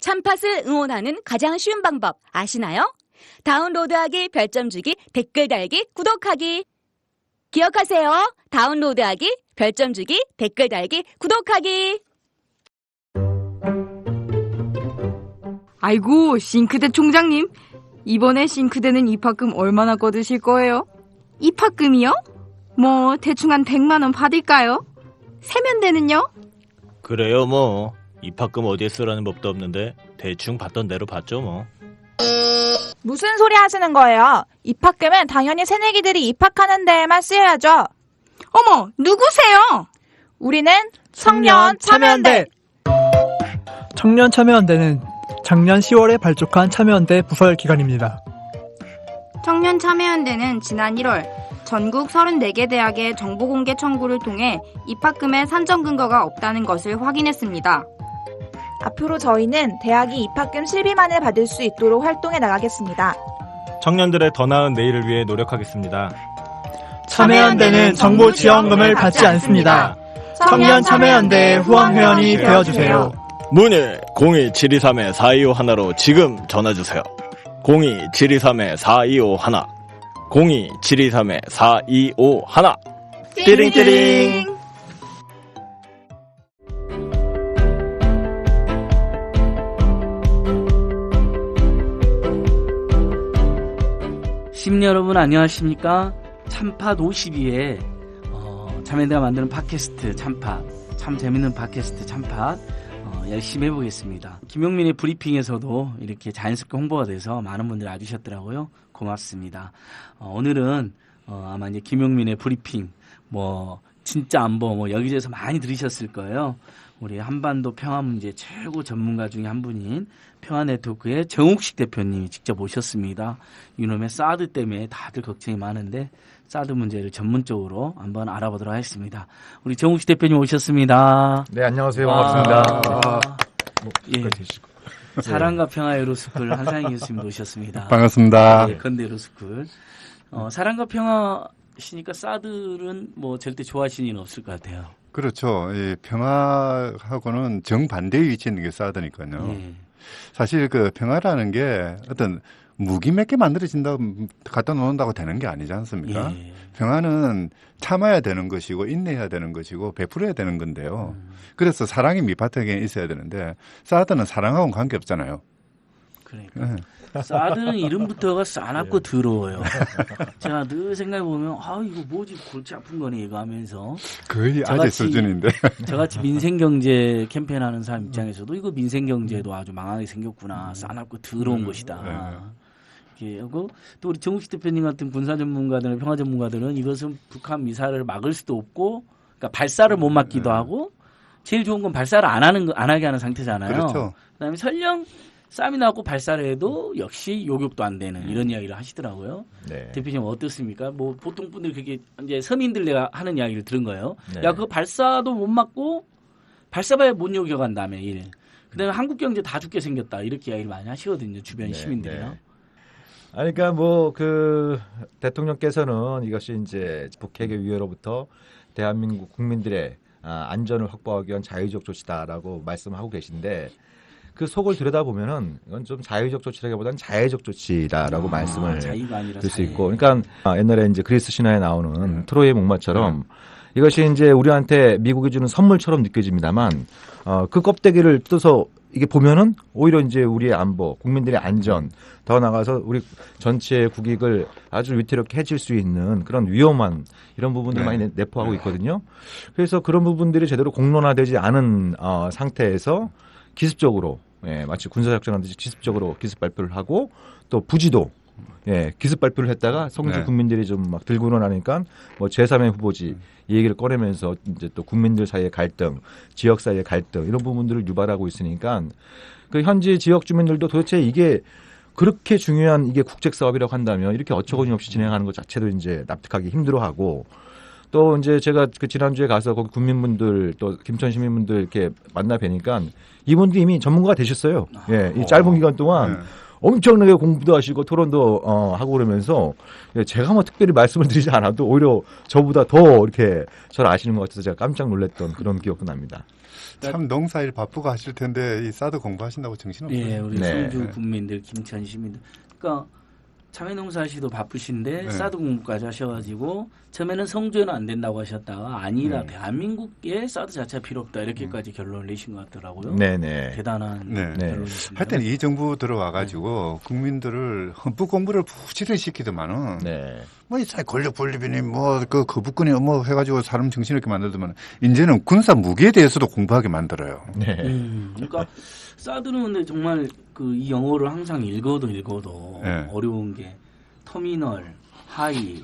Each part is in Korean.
참팟을 응원하는 가장 쉬운 방법 아시나요? 다운로드하기, 별점 주기, 댓글 달기, 구독하기. 기억하세요. 다운로드하기, 별점 주기, 댓글 달기, 구독하기. 아이고, 싱크대 총장님. 이번에 싱크대는 입학금 얼마나 거두실 거예요? 입학금이요? 뭐 대충 한 100만 원 받을까요? 세면대는요? 그래요 뭐 입학금 어디에 쓰라는 법도 없는데 대충 받던 대로 받죠 뭐. 무슨 소리 하시는 거예요? 입학금은 당연히 새내기들이 입학하는 데에만 쓰여야죠. 어머, 누구세요? 우리는 청년 참여연대. 청년 참여연대는 작년 10월에 발족한 참여연대 부설 기관입니다. 청년 참여연대는 지난 1월 전국 34개 대학의 정보공개 청구를 통해 입학금의 산정 근거가 없다는 것을 확인했습니다. 앞으로 저희는 대학이 입학금 실비만을 받을 수 있도록 활동해 나가겠습니다. 청년들의 더 나은 내일을 위해 노력하겠습니다. 참여연대는 정보 지원금을 받지 않습니다. 청년 참여연대의 후원회원이 되어주세요. 문의 02-723-4251로 지금 전화주세요. 02-723-4251 02-723-4251 띠링띠링. 시민 여러분 안녕하십니까? 참팟 52에 참여연대가 만드는 팟캐스트 참팟, 참 재밌는 팟캐스트 참팟 열심히 해보겠습니다. 김용민의 브리핑에서도 이렇게 자연스럽게 홍보가 돼서 많은 분들이 와주셨더라고요. 고맙습니다. 오늘은 아마 이제 김용민의 브리핑 진짜 안보 여기저기서 많이 들으셨을 거예요. 우리 한반도 평화 문제 최고 전문가 중에 한 분인 평화네트워크의 정욱식 대표님이 직접 오셨습니다. 이놈의 사드 때문에 다들 걱정이 많은데 사드 문제를 전문적으로 한번 알아보도록 하겠습니다. 우리 정욱식 대표님 오셨습니다. 네, 안녕하세요. 반갑습니다. 예. 사랑과 평화 에로스쿨 한상희 교수님 오셨습니다. 반갑습니다. 네, 건대 에로스쿨. 사랑과 평화시니까 사드는 절대 좋아하시는 일은 없을 것 같아요. 그렇죠. 이 평화하고는 정반대의 위치에 있는 게 사드니까요. 예. 사실 그 평화라는 게 어떤 무기 몇 개 만들어진다고 갖다 놓는다고 되는 게 아니지 않습니까? 예. 평화는 참아야 되는 것이고 인내해야 되는 것이고 베풀어야 되는 건데요. 그래서 사랑이 밑바탕에 있어야 되는데 사드는 사랑하고는 관계없잖아요. 그러니까. 네. 사드는 이름부터가 싸납고 더러워요. 제가 늘 생각해보면 이거 뭐지 골치 아픈 거네 이거 하면서 거의 아재 수준인데. 저같이 민생경제 캠페인하는 사람 입장에서도 이거 민생경제도 아주 망하게 생겼구나. 싸납고 더러운 것이다. 또 우리 정욱식 대표님 같은 군사 전문가들은 평화 전문가들은 이것은 북한 미사일을 막을 수도 없고 그러니까 발사를 못 막기도 하고 제일 좋은 건 발사를 안 하게 하는 상태잖아요. 그렇죠. 그다음에 설령 싸움이 나고 발사를 해도 역시 요격도 안 되는 이런 이야기를 하시더라고요. 네. 대표님 어떻습니까? 보통 분들이 그게 이제 서민들 내가 하는 이야기를 들은 거예요. 네. 야, 그거 발사도 못 맞고 발사봐야 못 요격한다며 일. 그다음에 한국 경제 다 죽게 생겼다 이렇게 이야기를 많이 하시거든요. 주변 시민들이요. 네. 아니, 그러니까 대통령께서는 이것이 이제 북핵의 위협으로부터 대한민국 국민들의 안전을 확보하기 위한 자유적 조치다라고 말씀하고 계신데 그 속을 들여다보면은 이건 좀 자유적 조치라기보다는 자해적 조치다라고 말씀을 드릴 수 있고, 그러니까 옛날에 이제 그리스 신화에 나오는 트로이의 목마처럼 이것이 이제 우리한테 미국이 주는 선물처럼 느껴집니다만 그 껍데기를 뜯어서 이게 보면은 오히려 이제 우리의 안보, 국민들의 안전, 더 나아가서 우리 전체의 국익을 아주 위태롭게 해칠 수 있는 그런 위험한 이런 부분들을 많이 내포하고 있거든요. 그래서 그런 부분들이 제대로 공론화되지 않은 상태에서 기습적으로 마치 군사작전하듯이 기습적으로 기습 발표를 하고 또 부지도 기습 발표를 했다가 성주 국민들이 좀 막 들고 일어나니까 제3의 후보지 이 얘기를 꺼내면서 이제 또 국민들 사이의 갈등, 지역 사이의 갈등 이런 부분들을 유발하고 있으니까 그 현지 지역 주민들도 도대체 이게 그렇게 중요한 이게 국책 사업이라고 한다면 이렇게 어처구니 없이 진행하는 것 자체도 이제 납득하기 힘들어하고 또 이제 제가 그 지난주에 가서 거기 국민분들 또 김천 시민분들 이렇게 만나 뵈니까 이분들이 이미 전문가가 되셨어요. 이 짧은 기간 동안 엄청나게 공부도 하시고 토론도 하고 그러면서 제가 특별히 말씀을 드리지 않아도 오히려 저보다 더 이렇게 저를 아시는 것 같아서 제가 깜짝 놀랐던 그런 기억도 납니다. 참 농사일 바쁘고 하실 텐데 이 사드 공부하신다고 정신없어요. 예, 우리 네. 성주 국민들, 김천 시민들. 그러니까 참외농사 하시도 바쁘신데 네. 사드 공부까지 하셔가지고 처음에는 성주에는 안 된다고 하셨다가 아니다, 네. 대한민국에 사드 자체가 필요 없다 이렇게까지 결론을 내신 것 같더라고요. 네네. 대단한 네. 결론이십니다. 하여튼 이 정부 들어와가지고 국민들을 헌법 공부를 부지런히 시키더만은 네. 뭐 이 권력 분립이니 뭐 그 거부권이 뭐 해가지고 사람 정신없게 만들더만 이제는 군사 무기에 대해서도 공부하게 만들어요. 네. 그러니까 사드는 근데 정말 그 이 영어를 항상 읽어도 네. 어려운 게 터미널, 하이,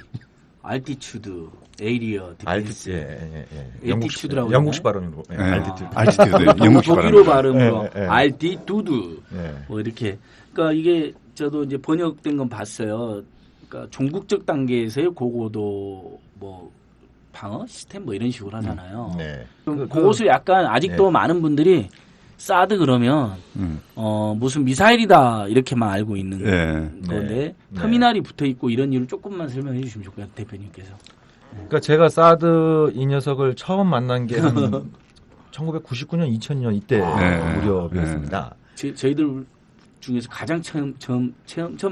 알티튜드, 에이리어, 디펜스. 알티튜드라고 영국식 발음으로. 네. 알티튜드. 알티튜드 영국식 독일어 발음. 발음으로 네, 네. 알티튜드 네. 뭐 이렇게. 그러니까 이게 저도 이제 번역된 건 봤어요. 그러니까 종국적 단계에서의 고고도 뭐 방어 시스템 뭐 이런 식으로 하잖아요. 네. 그것을 약간 아직도 네. 많은 분들이 사드 그러면 무슨 미사일이다 이렇게만 알고 있는 네. 건데 네. 터미널이 붙어 있고 이런 이유를 조금만 설명해 주시면 좋겠어요, 대표님께서. 그러니까 제가 사드 이 녀석을 처음 만난 게 한 1999년, 2000년 이때 네. 무렵이었습니다. 저희들 중에서 가장 처음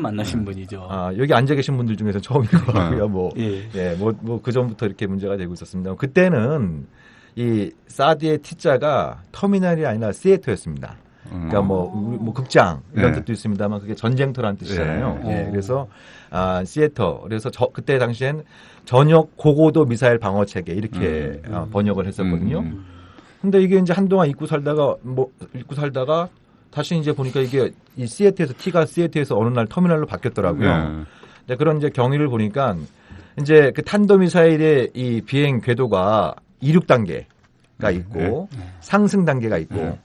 만나신 분이죠. 아, 여기 앉아 계신 분들 중에서 처음인 것 같고요. 뭐, 예. 뭐 그 전부터 이렇게 문제가 되고 있었습니다. 그때는 이 사드의 T자가 터미널이 아니라 시애터였습니다. 그러니까 뭐 극장 이런 네. 뜻도 있습니다만 그게 전쟁터라는 뜻이잖아요. 네. 예, 그래서 시애터. 그래서 그때 당시엔 전역 고고도 미사일 방어 체계 이렇게 번역을 했었거든요. 근데 이게 이제 한동안 잊고 살다가 다시 이제 보니까 이게 이 시애터에서 T가 시애터에서 어느 날 터미널로 바뀌었더라고요. 근데 그런 이제 경위를 보니까 이제 그 탄도미사일의 이 비행 궤도가 이륙 단계가 있고 상승 단계가 있고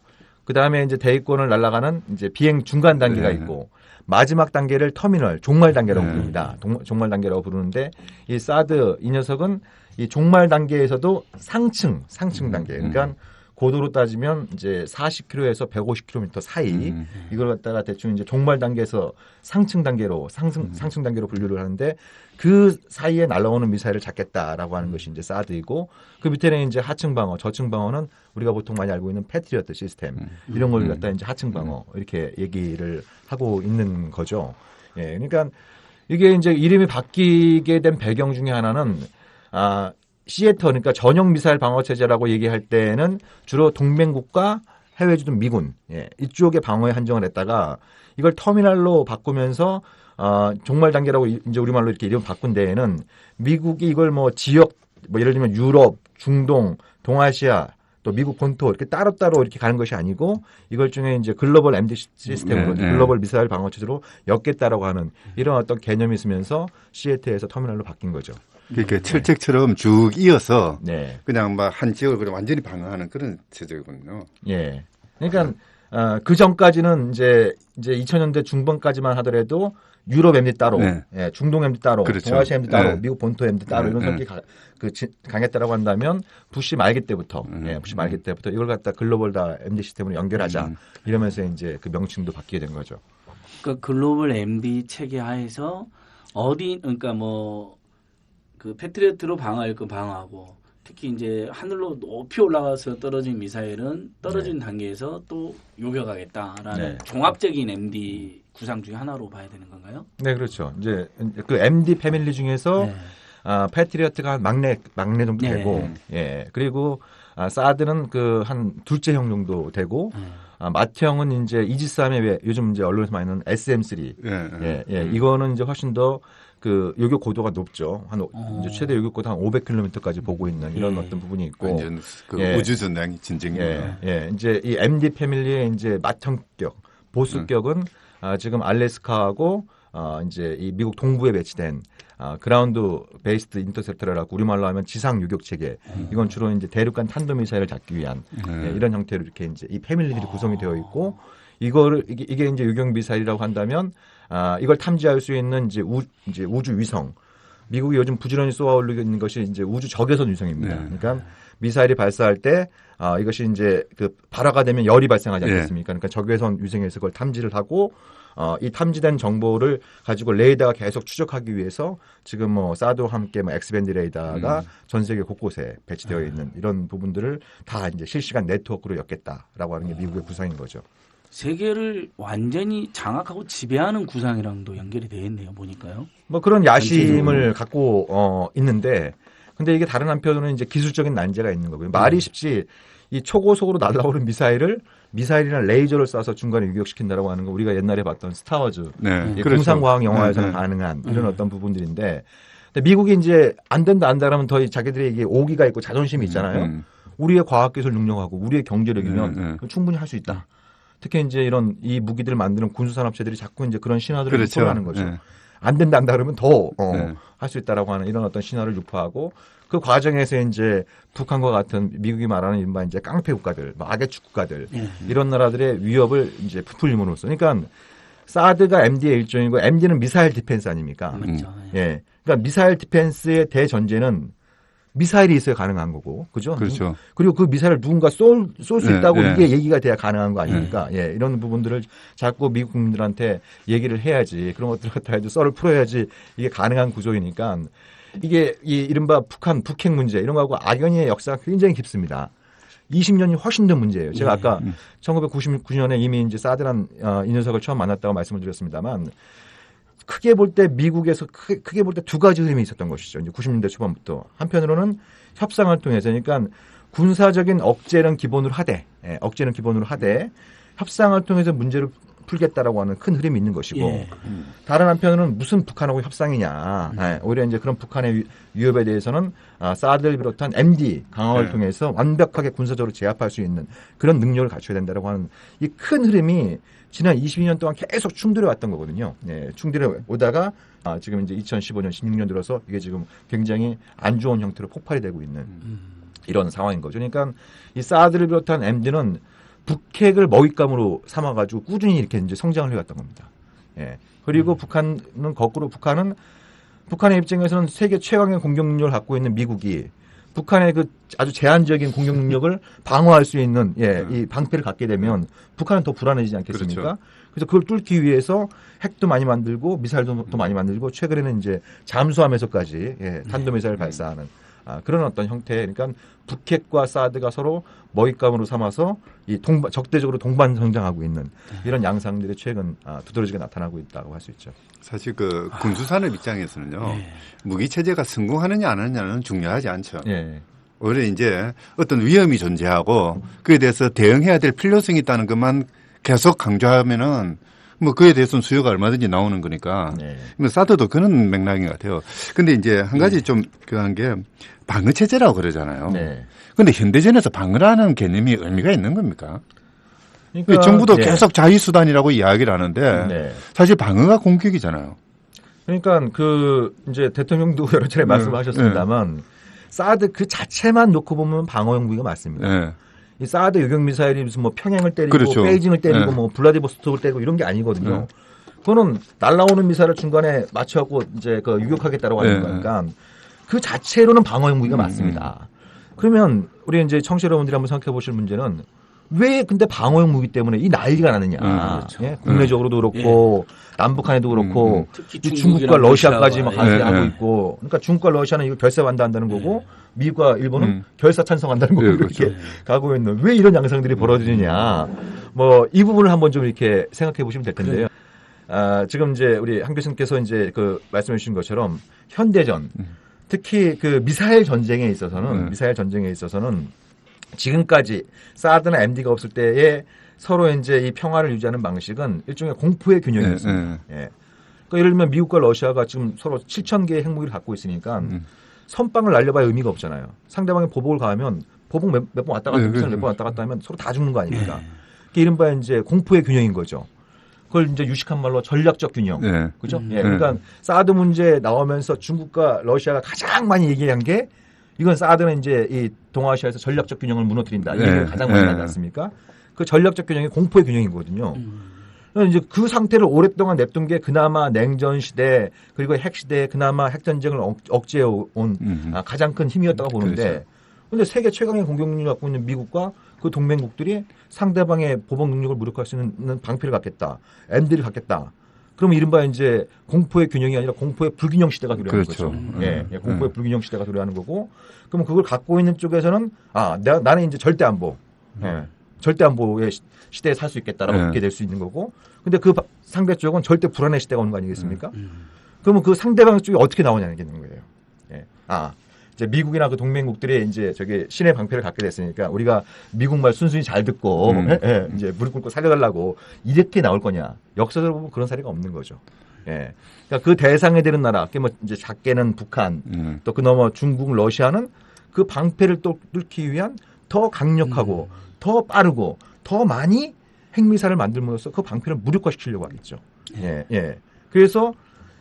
그 다음에 이제 대기권을 날아가는 이제 비행 중간 단계가 있고 마지막 단계를 터미널 종말 단계라고 부릅니다. 종말 단계라고 부르는데 이 사드 이 녀석은 이 종말 단계에서도 상층 단계. 그러니까 고도로 따지면 이제 40km에서 150km 사이 이걸 갖다가 대충 이제 종말 단계에서 상층 단계로 상승 단계로 분류를 하는데 그 사이에 날아오는 미사일을 잡겠다라고 하는 것이 이제 사드이고 그 밑에는 이제 하층 방어, 저층 방어는 우리가 보통 많이 알고 있는 패트리어트 시스템 이런 걸 갖다 이제 하층 방어 이렇게 얘기를 하고 있는 거죠. 예, 그러니까 이게 이제 이름이 바뀌게 된 배경 중에 하나는 시애터 그러니까 전용 미사일 방어 체제라고 얘기할 때는 주로 동맹국가 해외 주둔 미군 이쪽의 방어에 한정을 했다가 이걸 터미널로 바꾸면서 종말 단계라고 이제 우리말로 이렇게 이름 바꾼 데에는 미국이 이걸 뭐 지역 뭐 예를 들면 유럽, 중동, 동아시아 또 미국 본토 이렇게 따로따로 이렇게 가는 것이 아니고 이걸 중에 이제 글로벌 MD 시스템으로 글로벌 미사일 방어 체제로 엮겠다라고 하는 이런 어떤 개념이 있으면서 시애터에서 터미널로 바뀐 거죠. 그러니까 철책처럼 쭉 이어서 네. 그냥 막 한 지역을 그냥 완전히 방어하는 그런 체제군요. 예. 그러니까 그 전까지는 이제 2000년대 중반까지만 하더라도 유럽 MD 따로, 예, 중동 MD 따로, 그렇죠. 동아시아 MD 따로, 네. 미국 본토 MD 따로 이런 성격이 강했다라고 한다면 부시 말기 때부터, 부시 말기 때부터 이걸 갖다 글로벌 다 MD 시스템으로 연결하자 이러면서 이제 그 명칭도 바뀌게 된 거죠. 그러니까 글로벌 MD 체계 하에서 그러니까 뭐 그 패트리어트로 방어할 건 방어하고 특히 이제 하늘로 높이 올라가서 떨어진 미사일은 떨어진 단계에서 또 요격하겠다라는 종합적인 MD 구상 중에 하나로 봐야 되는 건가요? 네, 그렇죠. 이제 그 MD 패밀리 중에서 패트리어트가 막내 정도 되고, 예, 그리고 사드는 그 한 둘째 형 정도 되고, 맏형은 이제 이지스함의 왜 요즘 이제 언론에서 많이 나오는 SM3, 이거는 이제 훨씬 더 그 요격 고도가 높죠. 이제 최대 요격 고도 한 500km까지 보고 있는 이런 어떤 부분이 있고, 완전 그 우주 전쟁이에요. 이제 이 MD 패밀리의 이제 맏형격, 보수격은 지금 알래스카하고 이제 이 미국 동부에 배치된 그라운드 베이스드 인터셉터라고 우리말로 하면 지상 유격 체계. 이건 주로 이제 대륙간 탄도 미사일을 잡기 위한 이런 형태로 이렇게 이제 이 패밀리들이 구성이 되어 있고 이게 이제 유격 미사일이라고 한다면 이걸 탐지할 수 있는 이제 우주 위성. 미국이 요즘 부지런히 쏘아 올리고 있는 것이 이제 우주 적외선 위성입니다. 그러니까 미사일이 발사할 때 이것이 이제 그 발화가 되면 열이 발생하지 예. 않겠습니까? 그러니까 적외선 위성에서 그걸 탐지를 하고 이 탐지된 정보를 가지고 레이더가 계속 추적하기 위해서 지금 뭐 사드와 함께 뭐 엑스밴드 레이더가 전 세계 곳곳에 배치되어 있는 이런 부분들을 다 이제 실시간 네트워크로 엮겠다라고 하는 게 미국의 구상인 거죠. 세계를 완전히 장악하고 지배하는 구상이랑도 연결이 되어 있네요. 보니까요. 뭐 그런 야심을 갖고 있는데 근데 이게 다른 한편으로는 이제 기술적인 난제가 있는 거고요. 말이 쉽지 이 초고속으로 날아오는 미사일이나 레이저를 쏴서 중간에 유격시킨다라고 하는 거 우리가 옛날에 봤던 스타워즈 네. 그렇죠. 공상과학 영화에서는 네. 가능한 이런 어떤 부분들인데 근데 미국이 이제 안 된다 안다라면 더 자기들의 이게 오기가 있고 자존심이 있잖아요. 우리의 과학기술 능력하고 우리의 경제력이면 충분히 할 수 있다. 특히 이제 이런 이 무기들을 만드는 군수산업체들이 자꾸 이제 그런 신화들을 그렇죠. 유포하는 거죠. 네. 안 된다 그러면 더 네. 할 수 있다라고 하는 이런 어떤 신화를 유포하고 그 과정에서 이제 북한과 같은 미국이 말하는 이른바 이제 깡패 국가들, 뭐 악의 축국가들 이런 나라들의 위협을 이제 부풀림으로써 그러니까 사드가 MD의 일종이고 MD는 미사일 디펜스 아닙니까? 그렇죠. 예. 그러니까 미사일 디펜스의 대전제는 미사일이 있어야 가능한 거고, 그죠? 그렇죠. 그리고 그 미사일을 누군가 쏠 수 네, 있다고 네. 이게 얘기가 돼야 가능한 거 아닙니까? 예, 이런 부분들을 자꾸 미국 국민들한테 얘기를 해야지, 그런 것들을 갖다 해도 썰을 풀어야지 이게 가능한 구조이니까 이게 이 이른바 북핵 문제 이런 거하고 악연의 역사가 굉장히 깊습니다. 20년이 훨씬 더 문제예요. 제가 아까 1999년에 이미 이제 사드란 이 녀석을 처음 만났다고 말씀을 드렸습니다만 크게 볼 때 미국에서 크게 볼 때 두 가지 흐름이 있었던 것이죠. 이제 90년대 초반부터 한편으로는 협상을 통해서 그러니까 군사적인 억제는 기본으로 하되 협상을 통해서 문제를 풀겠다라고 하는 큰 흐름이 있는 것이고 예. 다른 한편으로는 무슨 북한하고 협상이냐 오히려 이제 그런 북한의 위협에 대해서는 사드를 비롯한 MD 강화를 통해서 완벽하게 군사적으로 제압할 수 있는 그런 능력을 갖춰야 된다라고 하는 이 큰 흐름이 지난 22년 동안 계속 충돌해 왔던 거거든요. 네, 충돌해 오다가 지금 이제 2015년, 16년 들어서 이게 지금 굉장히 안 좋은 형태로 폭발이 되고 있는 이런 상황인 거죠. 그러니까 이 사드를 비롯한 MD는 북핵을 먹잇감으로 삼아가지고 꾸준히 이렇게 이제 성장을 해왔던 겁니다. 예. 그리고 북한은 거꾸로 북한의 입장에서는 세계 최강의 공격 능력을 갖고 있는 미국이 북한의 그 아주 제한적인 공격 능력을 방어할 수 있는 이 방패를 갖게 되면 북한은 더 불안해지지 않겠습니까? 그렇죠. 그래서 그걸 뚫기 위해서 핵도 많이 만들고 미사일도 더 많이 만들고 최근에는 이제 잠수함에서까지 탄도미사일 발사하는 그런 어떤 형태. 그러니까 북핵과 사드가 서로 먹잇감으로 삼아서 이 적대적으로 동반 성장하고 있는 이런 양상들이 최근 두드러지게 나타나고 있다고 할 수 있죠. 사실 그 군수산업 입장에서는요. 무기 체제가 성공하느냐 안 하느냐는 중요하지 않죠. 예. 오히려 이제 어떤 위험이 존재하고 그에 대해서 대응해야 될 필요성이 있다는 것만 계속 강조하면은 뭐 그에 대해서는 수요가 얼마든지 나오는 거니까. 뭐 사드도 그런 맥락인 것 같아요. 근데 이제 한 가지 좀 그한 게 방어 체제라고 그러잖아요. 네. 근데 현대전에서 방어라는 개념이 의미가 있는 겁니까? 그러니까 정부도 계속 자위수단이라고 이야기를 하는데 사실 방어가 공격이잖아요. 그러니까 그 이제 대통령도 여러 차례 말씀하셨습니다만 사드 그 자체만 놓고 보면 방어용 무기가 맞습니다. 이 사드 유격 미사일이 무슨 뭐 평양을 때리고 그렇죠. 베이징을 때리고 뭐 블라디보스톡을 때리고 이런 게 아니거든요. 그거는 날라오는 미사일을 중간에 맞춰갖고 이제 그 유격하겠다라고 하는 거니까 그 자체로는 방어용 무기가 맞습니다. 그러면 우리 이제 청취자 여러분들이 한번 생각해 보실 문제는 왜 근데 방어용 무기 때문에 이 난리가 나느냐. 그렇죠. 예? 국내적으로도 그렇고 남북한에도 그렇고 특히 이 중국과 러시아까지 막 러시아가, 하고 있고 그러니까 중국과 러시아는 이거 결사 반대한다는 거고 미국과 일본은 결사 찬성한다는 거고 이렇게 그렇죠. 가고 있는 왜 이런 양상들이 벌어지느냐. 뭐 이 부분을 한번 좀 이렇게 생각해 보시면 될 텐데요. 지금 이제 우리 한 교수님께서 이제 그 말씀해 주신 것처럼 현대전 특히 그 미사일 전쟁에 있어서는 지금까지 사드나 MD가 없을 때에 서로 이제 이 평화를 유지하는 방식은 일종의 공포의 균형이었습니다. 그러니까 예를 들면 미국과 러시아가 지금 서로 7,000개의 핵무기를 갖고 있으니까 선빵을 날려봐야 의미가 없잖아요. 상대방이 보복을 가하면 보복 몇 번 왔다 갔다 몇 번 왔다 갔다 하면 서로 다 죽는 거 아닙니까? 그게 이른바 이제 공포의 균형인 거죠. 그걸 이제 유식한 말로 전략적 균형. 그죠? 그러니까 사드 문제 나오면서 중국과 러시아가 가장 많이 얘기한 게 이건 사드는 이제 이 동아시아에서 전략적 균형을 무너뜨린다. 이 얘기를 가장 많이 하지 않습니까? 그 전략적 균형이 공포의 균형이거든요. 이제 그 상태를 오랫동안 냅둔 게 그나마 냉전 시대 그리고 핵 시대에 그나마 핵 전쟁을 억제해 온 가장 큰 힘이었다고 보는데 그렇죠. 근데 세계 최강의 공격 능력을 갖고 있는 미국과 그 동맹국들이 상대방의 보복 능력을 무력화할 수 있는 방패를 갖겠다. MD를 갖겠다. 그러면 이른바 이제 공포의 균형이 아니라 공포의 불균형 시대가 도래하는 그렇죠. 거죠. 예, 공포의 불균형 시대가 도래하는 거고, 그러면 그걸 갖고 있는 쪽에서는 나는 이제 절대 안보, 절대 안보의 시대에 살 수 있겠다라고 믿게 될 수 있는 거고, 근데 그 상대 쪽은 절대 불안의 시대가 오는 거 아니겠습니까? 그러면 그 상대방 쪽이 어떻게 나오냐는 게 있는 거예요. 예. 이제 미국이나 그 동맹국들이 이제 저기 신의 방패를 갖게 됐으니까 우리가 미국 말 순순히 잘 듣고 이제 무릎 꿇고 살려달라고 이렇게 나올 거냐? 역사적으로 보면 그런 사례가 없는 거죠. 예. 그러니까 그 대상이 되는 나라, 뭐 이제 작게는 북한, 또 그 넘어 중국, 러시아는 그 방패를 또 뚫기 위한 더 강력하고 더 빠르고 더 많이 핵미사를 만들면서 그 방패를 무력화시키려고 하겠죠. 예. 예. 그래서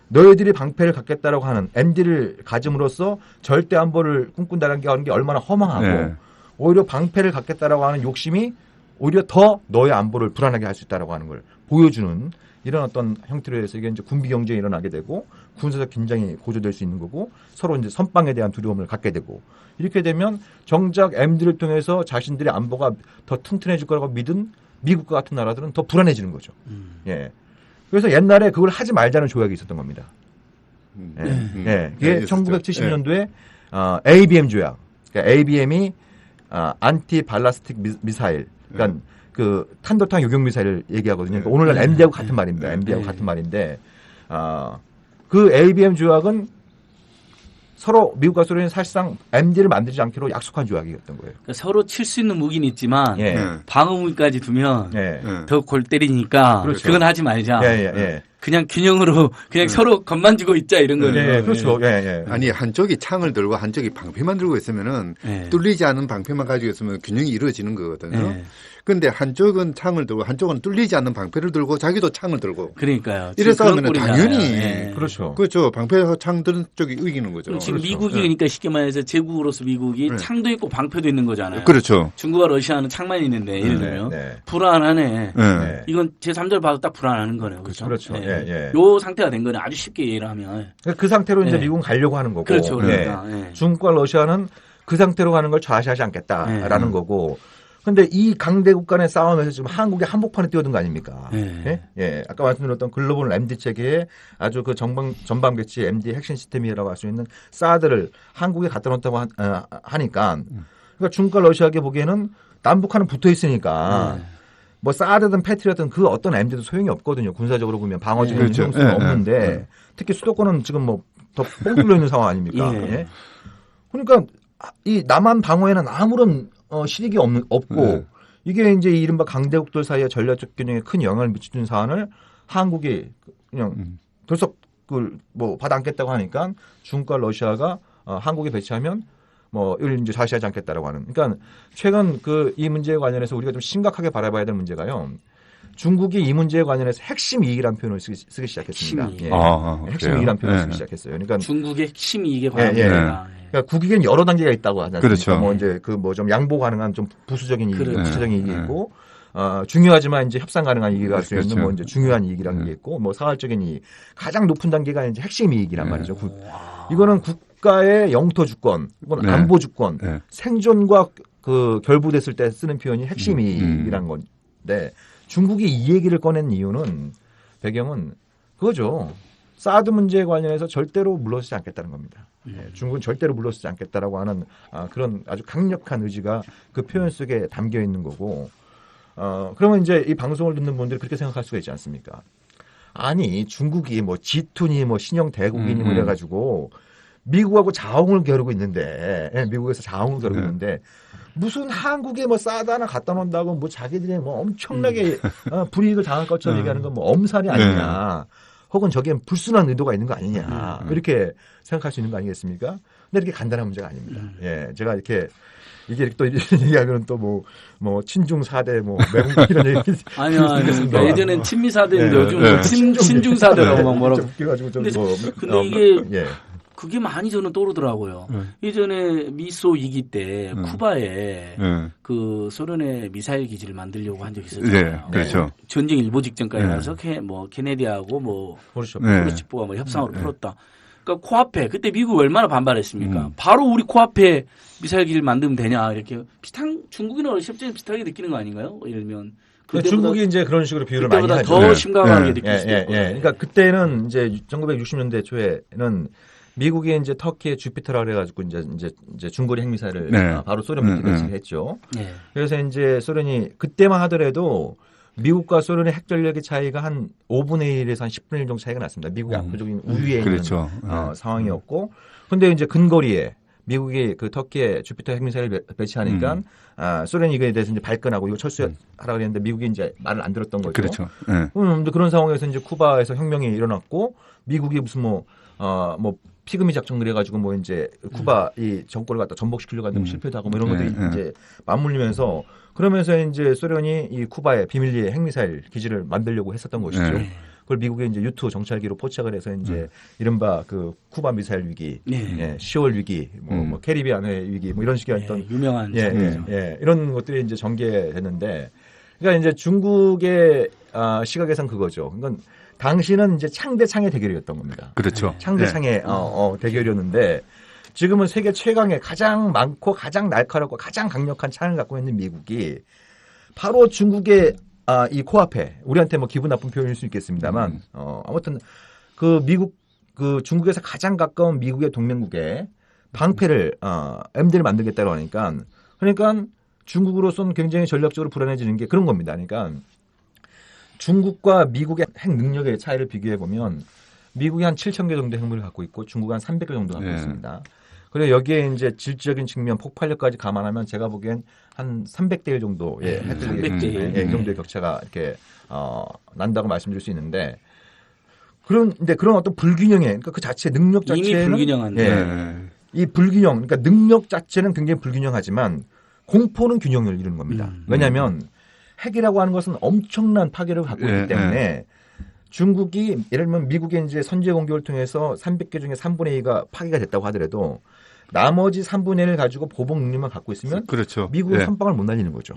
너희들이 방패를 갖겠다라고 하는 MD를 가짐으로써 절대 안보를 꿈꾼다는 게 하는 게 얼마나 허망하고 오히려 방패를 갖겠다라고 하는 욕심이 오히려 더 너의 안보를 불안하게 할 수 있다라고 하는 걸 보여주는 이런 어떤 형태로 해서 이게 이제 군비 경쟁이 일어나게 되고 군사적 긴장이 고조될 수 있는 거고 서로 이제 선빵에 대한 두려움을 갖게 되고 이렇게 되면 정작 MD를 통해서 자신들의 안보가 더 튼튼해질 거라고 믿은 미국과 같은 나라들은 더 불안해지는 거죠. 예. 그래서 옛날에 그걸 하지 말자는 조약이 있었던 겁니다. 예. 그게 1970년도에 ABM 조약. 그러니까 ABM이 안티 발라스틱 미사일. 그러니까 그 탄도탄 요격 미사일을 얘기하거든요. 그러니까 오늘날 MD하고 같은 말입니다. MD하고 같은 말인데 그 ABM 조약은 서로 미국과 소련이 사실상 MD를 만들지 않기로 약속한 조약이었던 거예요. 그러니까 서로 칠 수 있는 무기는 있지만 방어 무기까지 두면 더 골 때리니까 그렇죠. 그건 하지 말자. 예. 그냥 균형으로 그냥 서로 겁만 주고 있자 이런 거예요. 그렇죠. 예. 아니 한쪽이 창을 들고 한쪽이 방패만 들고 있으면은 뚫리지 않은 방패만 가지고 있으면 균형이 이루어지는 거거든요. 근데 한쪽은 창을 들고 한쪽은 뚫리지 않는 방패를 들고 자기도 창을 들고. 그러니까요. 이래서 하면 당연히 그렇죠. 그렇죠. 방패에서 창 드는 쪽이 이기는 거죠. 지금 그렇죠. 미국이 그러니까 쉽게 말해서 제국으로서 미국이 창도 있고 방패도 있는 거잖아요. 그렇죠. 중국과 러시아는 창만 있는데 예를 들면 불안하네. 이건 제3자를 봐도 딱 불안하는 거네요. 그렇죠. 요 상태가 된 거는 아주 쉽게 이해를 하면. 그 상태로 이제 미국은 가려고 하는 거고. 그렇죠. 그러니까. 중국과 러시아는 그 상태로 가는 걸 좌시하지 않겠다라는 거고. 근데 이 강대국 간의 싸움에서 지금 한국이 한복판에 뛰어든 거 아닙니까? 아까 말씀드렸던 글로벌 MD 체계에 아주 그 전방배치 MD 핵심 시스템이라고 할 수 있는 사드를 한국에 갖다 놓았다고 하니까 그러니까 중국과 러시아에게 보기에는 남북한은 붙어 있으니까 뭐 사드든 패트리어든 그 어떤 MD도 소용이 없거든요. 군사적으로 보면 방어적인 효용성은 없는데 특히 수도권은 지금 뭐 더 뻥 뚫려 있는 상황 아닙니까? 그러니까 이 남한 방어에는 아무런 실익이 없고 이게 이제 이른바 강대국들 사이의 전략적 균형에 큰 영향을 미치는 사안을 한국이 그냥 들썩 뭐 받아 안겠다고 하니까 중국과 러시아가 한국에 배치하면 뭐 이걸 이제 좌시하지 않겠다라고 하는. 그러니까 최근 이 문제에 관련해서 우리가 좀 심각하게 바라봐야 될 문제가요. 중국이 이 문제에 관련해서 핵심 이익이라는 표현을 쓰기 시작했습니다. 핵심 이익이라는 표현을 쓰기 시작했어요. 그러니까 중국의 핵심 이익에 관한 문제다. 그러니까 국익에는 여러 단계가 있다고 하지 않습니까? 그렇죠. 뭐 이제 뭐 좀 양보 가능한 좀 부수적인 이익, 부수적인 이익이 있고, 중요하지만 이제 협상 가능한 이익이 갈 수 있는 뭐 이제 중요한 이익이라는 게 있고, 뭐 사활적인 이익, 가장 높은 단계가 이제 핵심 이익이란 말이죠. 이거는 국가의 영토 주권, 이건 안보 주권, 생존과 그 결부됐을 때 쓰는 표현이 핵심 이익이란 건데, 중국이 이 얘기를 꺼낸 이유는 배경은 그거죠. 사드 문제에 관련해서 절대로 물러서지 않겠다는 겁니다. 중국은 절대로 물러서지 않겠다라고 하는 그런 아주 강력한 의지가 그 표현 속에 담겨 있는 거고. 그러면 이제 이 방송을 듣는 분들이 그렇게 생각할 수가 있지 않습니까? 아니 중국이 뭐 G2니 뭐 신형 대국이니 뭐 이래가지고 미국하고 자웅을 겨루고 있는데 미국에서 자웅을 겨루고 있는데 무슨 한국에 뭐 사드 하나 갖다 놓는다고 뭐 자기들이 뭐 엄청나게 불이익을 당할 것처럼 얘기하는 건 뭐 엄살이 아니냐. 혹은 저기엔 불순한 의도가 있는 거 아니냐. 이렇게 생각할 수 있는 거 아니겠습니까? 근데 이렇게 간단한 문제가 아닙니다. 제가 이렇게 이게 또 이런 얘기하면 또 뭐 친중 4대 뭐 매국 이런 얘기. 아니요. 예전엔 친미 4대인데 요즘 친중 4대라고 막 뭐라고. 근데 이게 그게 많이 저는 떠오르더라고요. 예전에 미소 위기 때 쿠바에 그 소련의 미사일 기지를 만들려고 한 적이 있었잖아요. 그렇죠. 전쟁 일보 직전까지 가서 뭐 케네디하고 뭐 크루츠프가 뭐 협상으로 풀었다. 그러니까 코앞에 그때 미국 얼마나 반발했습니까? 음. 바로 우리 코앞에 미사일 기지를 만들면 되냐 이렇게 비슷한 중국이나 실제 비슷하게 느끼는 거 아닌가요? 예를 들면 중국이 이제 그런 식으로 비유를 많이 그때보다 하죠. 더 네. 심각하게 네. 느낄 수 예, 있고. 예. 그러니까 그때는 이제 1960년대 초에는 미국이 이제 터키의 주피터라 그래가지고 이제 중거리 핵미사일을 네. 바로 소련 밑에 배치했죠. 네. 그래서 이제 소련이 그때만 하더라도 미국과 소련의 핵 전력의 차이가 한 5분의 1에서 한 10분의 1 정도 차이가 났습니다. 미국이 압도적인 우위에 있는 그렇죠. 상황이었고, 근데 이제 근거리에 미국이 그 터키에 주피터 핵미사일을 배치하니까 소련이 이거에 대해서 이제 발끈하고 이거 철수하라 그랬는데 미국이 이제 말을 안 들었던 거죠. 그렇죠. 네. 근데 그런 상황에서 이제 쿠바에서 혁명이 일어났고 미국이 무슨 뭐 피그미 작전 그래가지고 뭐 이제 쿠바 이 정권을 갖다 전복시키려고 하는데 실패도 하고 뭐 이런 것들이 이제 맞물리면서 그러면서 이제 소련이 이 쿠바에 비밀리에 핵미사일 기지를 만들려고 했었던 것이죠. 네. 그걸 미국의 이제 U2 정찰기로 포착을 해서 이제 이른바 그 쿠바 미사일 위기, 네. 10월 위기, 뭐 캐리비안의 위기, 뭐 이런 식의 네, 어떤 유명한 이런 것들이 이제 전개됐는데, 그러니까 이제 중국의 시각에선 그거죠. 그러니까 당시는 이제 창대창의 대결이었던 겁니다. 그렇죠. 창대창의 대결이었는데 지금은 세계 최강의 가장 많고 가장 날카롭고 가장 강력한 창을 갖고 있는 미국이 바로 중국의 이 코앞에 우리한테 뭐 기분 나쁜 표현일 수 있겠습니다만 아무튼 그 미국 그 중국에서 가장 가까운 미국의 동맹국에 방패를 MD를 만들겠다고 하니까 그러니까 중국으로서는 굉장히 전략적으로 불안해지는 게 그런 겁니다. 그러니까 중국과 미국의 핵 능력의 차이를 비교해 보면 미국이 한 7,000개 정도 핵무기를 갖고 있고 중국은 한 300개 정도 갖고 있습니다. 그리고 여기에 이제 질적인 측면, 폭발력까지 감안하면 제가 보기엔 한 300대 1 정도의 핵 정도의 격차가 이렇게 난다고 말씀드릴 수 있는데 그런 어떤 불균형에 그러니까 그 자체 능력 자체는 이미 불균형한데 이 불균형, 그러니까 능력 자체는 굉장히 불균형하지만 공포는 균형을 이루는 겁니다. 왜냐하면 핵이라고 하는 것은 엄청난 파괴력을 갖고 있기 때문에 중국이 예를 들면 미국의 이제 선제 공격을 통해서 300개 중에 3분의 2가 파괴가 됐다고 하더라도 나머지 3분의 1을 가지고 보복 능력만 갖고 있으면 그렇죠. 미국은 선빵을 못 날리는 거죠.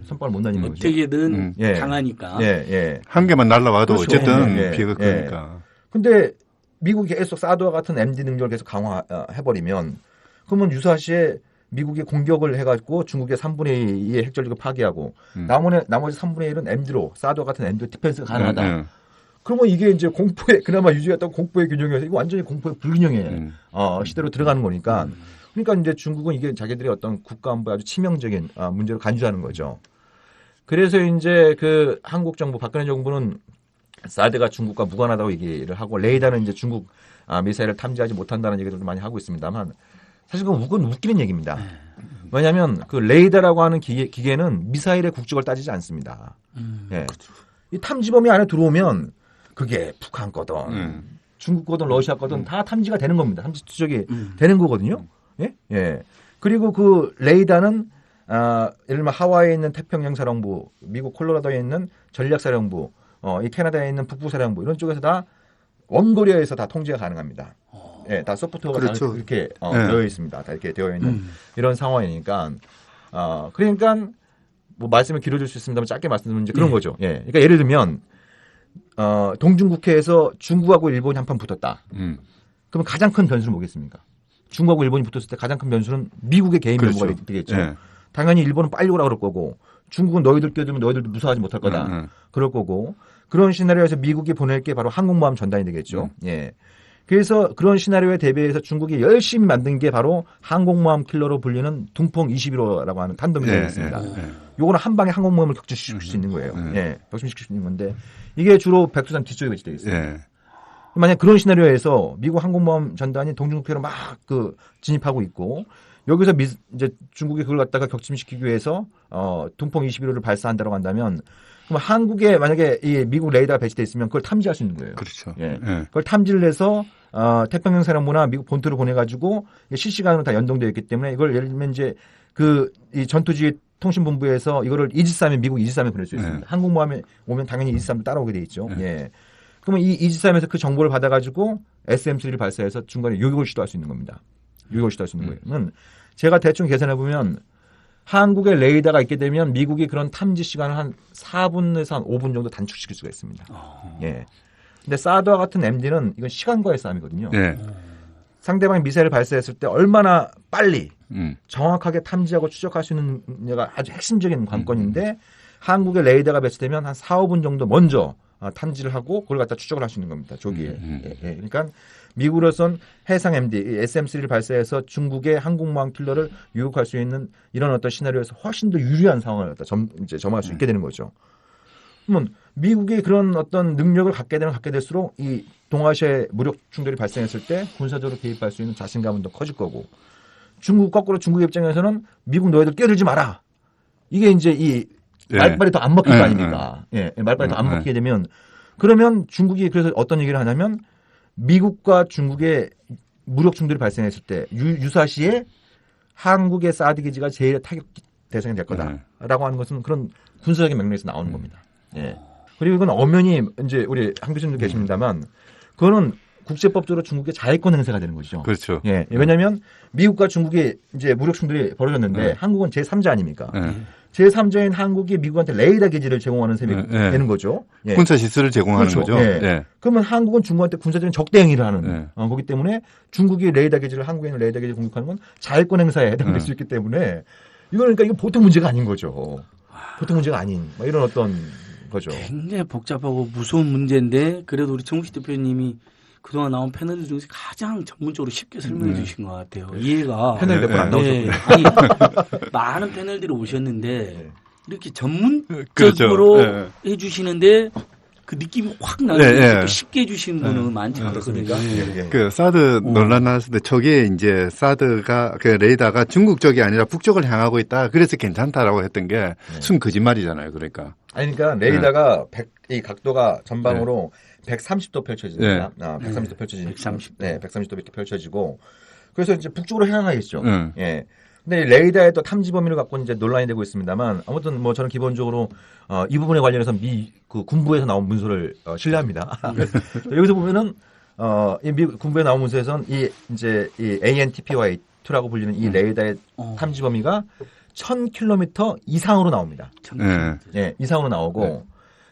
선빵을 못 날리는 거죠. 어떻게든 당하니까. 한 개만 날라와도 그렇죠. 어쨌든 피해가 크니까. 근데 미국이 계속 사드와 같은 MD 능력을 계속 강화해버리면 그러면 유사시에 미국이 공격을 해가지고 중국의 3분의 2의 핵전력을 파괴하고 나머지 3분의 1은 MD로 사드와 같은 MD 디펜스가 가능하다. 그러면 이게 이제 공포의 그나마 유지했던 공포의 균형에서 이거 완전히 공포의 불균형의 시대로 들어가는 거니까 그러니까 이제 중국은 이게 자기들의 어떤 국가 안보에 아주 치명적인 문제로 간주하는 거죠. 그래서 이제 그 한국 정부 박근혜 정부는 사드가 중국과 무관하다고 얘기를 하고 레이더는 이제 중국 미사일을 탐지하지 못한다는 얘기들도 많이 하고 있습니다만 사실 그건 웃기는 얘기입니다. 왜냐하면 그 레이더라고 하는 기계는 미사일의 국적을 따지지 않습니다. 이 탐지범위 안에 들어오면 그게 북한 거든 중국 거든 러시아 거든 다 탐지가 되는 겁니다. 탐지 추적이 되는 거거든요. 예. 그리고 그 레이더는 예를 들면 하와이에 있는 태평양사령부, 미국 콜로라도에 있는 전략사령부, 이 캐나다에 있는 북부사령부 이런 쪽에서 다 원거리에서 다 통제가 가능합니다. 예, 다 소프트웨어가 그렇죠. 다 이렇게 되어 있습니다. 다 이렇게 되어 있는 이런 상황이니까 그러니까 뭐 말씀을 길어질 수 있습니다만 짧게 말씀드리면 이제 그런 거죠. 예, 그러니까 예를 들면 동중국해에서 중국하고 일본이 한판 붙었다. 그러면 가장 큰 변수는 뭐겠습니까? 중국하고 일본이 붙었을 때 가장 큰 변수는 미국의 개인 면모가 되겠죠. 당연히 일본은 빨리 오라 그럴 거고 중국은 너희들 끼어들면 너희들도 무사하지 못할 거다. 그럴 거고 그런 시나리오에서 미국이 보낼 게 바로 항공모함 전단이 되겠죠. 예. 그래서 그런 시나리오에 대비해서 중국이 열심히 만든 게 바로 항공모함 킬러로 불리는 둥펑 21호라고 하는 탄도미사일이 있습니다. 요거는 한 방에 항공모함을 격추시킬 수 있는 거예요. 예. 격추시킬 수 있는 건데 이게 주로 백두산 뒤쪽에 배치되어 있어요. 만약 그런 시나리오에서 미국 항공모함 전단이 동중국해로 막 진입하고 있고 여기서 이제 중국이 그걸 갖다가 격침시키기 위해서 둥펑 21호를 발사한다고 한다면 그럼 한국에 만약에 이 미국 레이더가 배치되어 있으면 그걸 탐지할 수 있는 거예요. 그렇죠. 예. 그걸 탐지를 해서 태평양 사령부나 미국 본토를 보내가지고 실시간으로 다 연동되어 있기 때문에 이걸 예를 들면 이제 이 전투지휘 통신본부에서 이거를 이지스함에 미국 이지스함에 보낼 수 있습니다. 항공모함에 오면 당연히 이지스함도 따라오게 돼 있죠. 예. 그러면 이 이지스함에서 그 정보를 받아가지고 SM3를 발사해서 중간에 요격을 시도할 수 있는 겁니다. 요격을 시도할 수 있는 거예요. 제가 대충 계산해 보면 한국에 레이더가 있게 되면 미국이 그런 탐지 시간을 한 4분에서 한 5분 정도 단축시킬 수가 있습니다. 예. 근데 사드와 같은 MD는 이건 시간과의 싸움이거든요. 예. 상대방이 미사일을 발사했을 때 얼마나 빨리 정확하게 탐지하고 추적할 수 있느냐가 아주 핵심적인 관건인데 한국의 레이더가 배치되면 한 4, 5분 정도 먼저 탐지를 하고 그걸 갖다 추적을 할 수 있는 겁니다. 조기에. 예. 그러니까 미국으로선 해상 MD, SM3를 발사해서 중국의 항공모함 킬러를 유혹할 수 있는 이런 어떤 시나리오에서 훨씬 더 유리한 상황을 갖다 이제 점할 수 있게 되는 거죠. 그러면 미국이 그런 어떤 능력을 갖게 될수록 이 동아시아의 무력 충돌이 발생했을 때 군사적으로 개입할 수 있는 자신감은 더 커질 거고 거꾸로 중국의 입장에서는 미국 너희들 끼어들지 마라. 이게 이제 이 말빨이 더 안 먹힐 거 아닙니까? 예, 말빨이 더 안 먹히게 되면 그러면 중국이 그래서 어떤 얘기를 하냐면 미국과 중국의 무력 충돌이 발생했을 때 유사시에 한국의 사드 기지가 제일 타격 대상이 될 거다라고 하는 것은 그런 군사적인 맥락에서 나오는 겁니다. 예. 그리고 이건 엄연히 이제 우리 한 교수님도 계십니다만 그거는 국제법적으로 중국의 자위권 행사가 되는 것이죠. 그렇죠. 예. 왜냐하면 미국과 중국이 이제 무력 충돌이 벌어졌는데 한국은 제3자 아닙니까? 제3자인 한국이 미국한테 레이더 기지를 제공하는 셈이 되는 거죠. 예. 군사 시설을 제공하는 그렇죠. 거죠. 예. 예. 그러면 한국은 중국한테 군사적인 적대 행위를 하는 거기 때문에 중국이 레이더 기지를 한국에 있는 레이더 기지를 공격하는 건 자위권 행사에 해당될 수 있기 때문에 그러니까 이거 보통 문제가 아닌 거죠. 보통 문제가 아닌 이런 어떤 거죠. 굉장히 복잡하고 무서운 문제인데 그래도 우리 정우식 대표님이 그동안 나온 패널들 중에서 가장 전문적으로 쉽게 설명해 주신 것 같아요. 이해가. 패널 몇 번 안 나오셨군요. 아니, 많은 패널들이 오셨는데 이렇게 전문적으로 그렇죠. 해주시는데 그 느낌이 확 나요. 쉽게 해주시는 분은 많지 않거든요. 그 사드 논란 나왔을 때 초기에 이제 사드가 그 레이더가 중국 쪽이 아니라 북쪽을 향하고 있다. 그래서 괜찮다라고 했던 게 순 거짓말이잖아요. 그러니까. 아니 그러니까 레이더가 이 각도가 전방으로 130도 펼쳐집니다. 130도 펼쳐지니까. 130도 이렇게 펼쳐지고 그래서 이제 북쪽으로 향하겠죠. 예. 근데 레이더의 또 탐지 범위를 갖고 이제 논란이 되고 있습니다만 아무튼 뭐 저는 기본적으로 이 부분에 관련해서 그 군부에서 나온 문서를 신뢰합니다. 여기서 보면은 이 미국 군부에 나온 문서에서는 이 ANTPY2라고 불리는 이 레이더의 탐지 범위가 1000km 이상으로 나옵니다. 예, 이상으로 나오고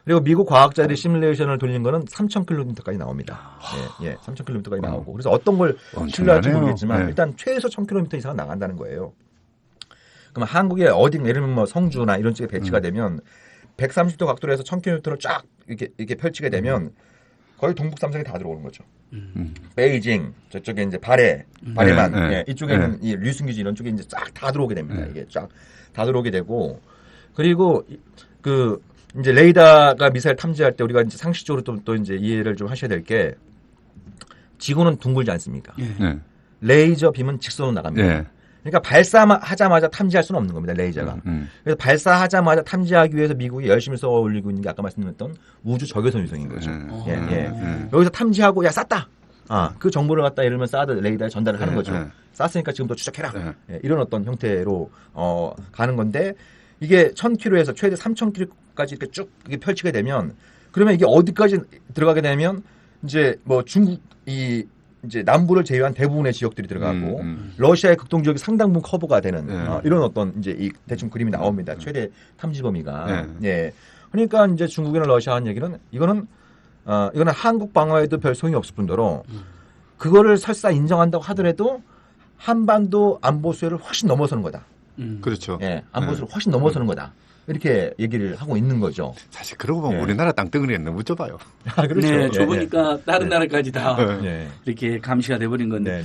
그리고 미국 과학자들이 시뮬레이션을 돌린 거는 3000km까지 나옵니다. 예, 3000km까지 나오고 그래서 어떤 걸 신뢰할지 모르겠지만 일단 최소 1000km 이상은 나간다는 거예요. 그럼 한국의 어디 예를 들면 뭐 성주나 이런 쪽에 배치가 되면 130도 각도로 해서 1000km를 쫙 이렇게 펼치게 되면 거의 동북 삼성이 다 들어오는 거죠. 베이징 저쪽에 이제 바레만 이쪽에는 이 류승기지 이런 쪽에 이제 쫙 다 들어오게 됩니다. 이게 쫙 다 들어오게 되고 그리고 그 이제 레이더가 미사일 탐지할 때 우리가 이제 상식적으로 또 이제 이해를 좀 하셔야 될 게 지구는 둥글지 않습니까? 레이저 빔은 직선으로 나갑니다. 그러니까 발사하자마자 탐지할 수는 없는 겁니다. 레이저가. 그래서 발사하자마자 탐지하기 위해서 미국이 열심히 써 올리고 있는 게 아까 말씀드렸던 우주 적외선 위성인 거죠. 여기서 탐지하고 야 쐈다. 그 정보를 갖다 예를 들면 사드 레이더에 전달을 하는 거죠. 쐈으니까 지금부터 추적해라. 이런 어떤 형태로 가는 건데 이게 1000km에서 최대 3000km까지 이렇게 쭉 이렇게 펼치게 되면 그러면 이게 어디까지 들어가게 되면 이제 뭐 중국이 이제 남부를 제외한 대부분의 지역들이 들어가고 러시아의 극동 지역이 상당 부분 커버가 되는 이런 어떤 이제 이 대충 그림이 나옵니다. 최대 탐지 범위가. 예. 그러니까 이제 중국이나 러시아 한 얘기는 이거는 한국 방어에도 별 소용이 없을 뿐더러 그거를 설사 인정한다고 하더라도 한반도 안보 수요를 훨씬 넘어서는 거다. 그렇죠. 예. 안보 수요를 훨씬 넘어서는 거다. 이렇게 얘기를 하고 있는 거죠. 사실 그러고 보면 우리나라 땅덩어리가 너무 좁아요. 그렇죠. 네, 좁으니까 다른 나라까지 다 이렇게 감시가 돼버린 건데.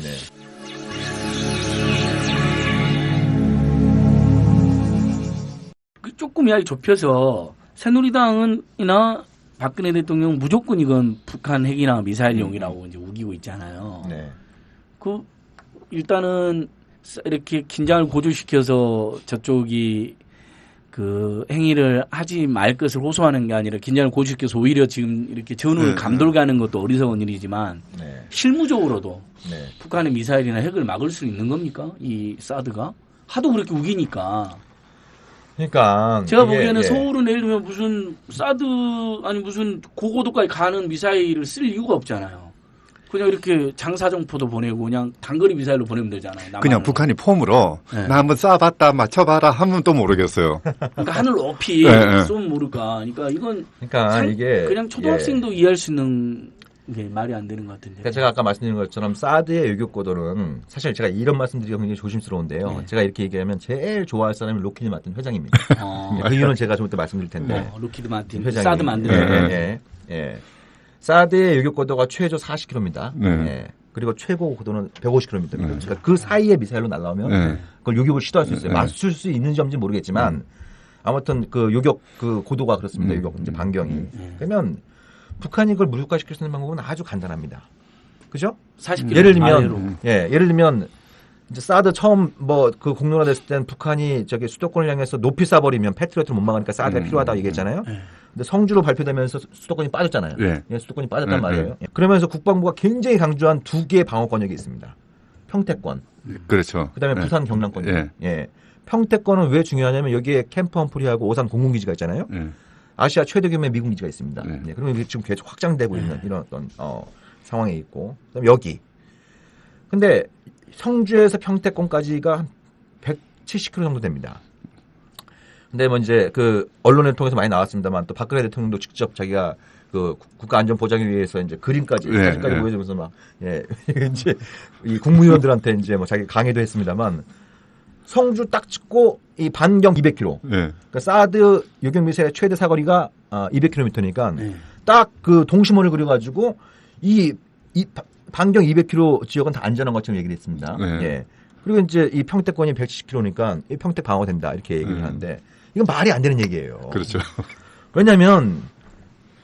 조금 이야기 좁혀서 새누리당은이나 박근혜 대통령 무조건 이건 북한 핵이나 미사일용이라고 이제 우기고 있잖아요. 그 일단은 이렇게 긴장을 고조시켜서 저쪽이 그 행위를 하지 말 것을 호소하는 게 아니라 긴장을 고조시켜서 오히려 지금 이렇게 전후를 감돌가는 것도 어리석은 일이지만 실무적으로도 북한의 미사일이나 핵을 막을 수 있는 겁니까? 이 사드가 하도 그렇게 우기니까. 그러니까 제가 보기에는 서울은 예를 들면 무슨 사드 아니 무슨 고고도까지 가는 미사일을 쓸 이유가 없잖아요. 그냥 이렇게 장사정포도 보내고 그냥 단거리 미사일로 보내면 되잖아요. 그냥 북한이 폼으로 나 한번 쏴봤다 맞춰봐라 하면 또 모르겠어요. 그러니까 하늘 높이 쏘면 모를까. 그러니까 이건 이게 그냥 초등학생도 이해할 수 있는 이게 말이 안 되는 것 같은데. 그러니까 제가 아까 말씀드린 것처럼 사드의 요격 고도는 사실 제가 이런 말씀드리기가 굉장히 조심스러운데요. 네. 제가 이렇게 얘기하면 제일 좋아할 사람이 로키드 마틴 회장입니다. 그 이유는 제가 좀 이따 말씀드릴 텐데. 로키드 마틴 회장이. 사드 만드는. 예. 사드의 요격 고도가 최저 40km입니다. 네. 예. 그리고 최고 고도는 150km입니다. 그러니까 그 사이에 미사일로 날라오면 그걸 요격을 시도할 수 있어요. 맞출 수 있는지 없는지 모르겠지만 아무튼 그 요격 그 고도가 그렇습니다. 요격 이제 반경이. 그러면 북한이 그걸 무력화시킬 수 있는 방법은 아주 간단합니다. 그죠? 40km 예를 들면 아래로. 예를 들면 이제 사드 처음 뭐 그 공론화됐을 땐 북한이 저기 수도권을 향해서 높이 쏴버리면 패트리어트를 못 막으니까 사드가 필요하다고 얘기했잖아요. 근데 성주로 발표되면서 수도권이 빠졌잖아요. 예, 수도권이 빠졌단 말이에요. 그러면서 국방부가 굉장히 강조한 두 개의 방어권역이 있습니다. 평택권. 그렇죠. 그다음에 부산 경남권. 예. 예. 평택권은 왜 중요하냐면 여기에 캠프 험프리하고 오산 공군기지가 있잖아요. 아시아 최대 규모의 미군 기지가 있습니다. 예. 그러면 이게 지금 계속 확장되고 있는 이런 어떤 상황에 있고. 그다음에 여기. 근데 성주에서 평택권까지가 한 170km 정도 됩니다. 근데 뭐 이제 그 언론을 통해서 많이 나왔습니다만 또 박근혜 대통령도 직접 자기가 그 국가안전보장을 위해서 이제 그림까지 사진까지 보여주면서 막 이제 이 국무위원들한테 이제 뭐 자기 강의도 했습니다만 성주 딱 찍고 이 반경 200km. 그러니까 사드 요격 미사일의 최대 사거리가 200km니까 딱 그 동심원을 그려가지고 이 반경 200km 지역은 다 안전한 것처럼 얘기를 했습니다. 예. 그리고 이제 이 평택권이 170km니까 이 평택 방어된다 이렇게 얘기를 하는데 이건 말이 안 되는 얘기예요. 그렇죠. 왜냐하면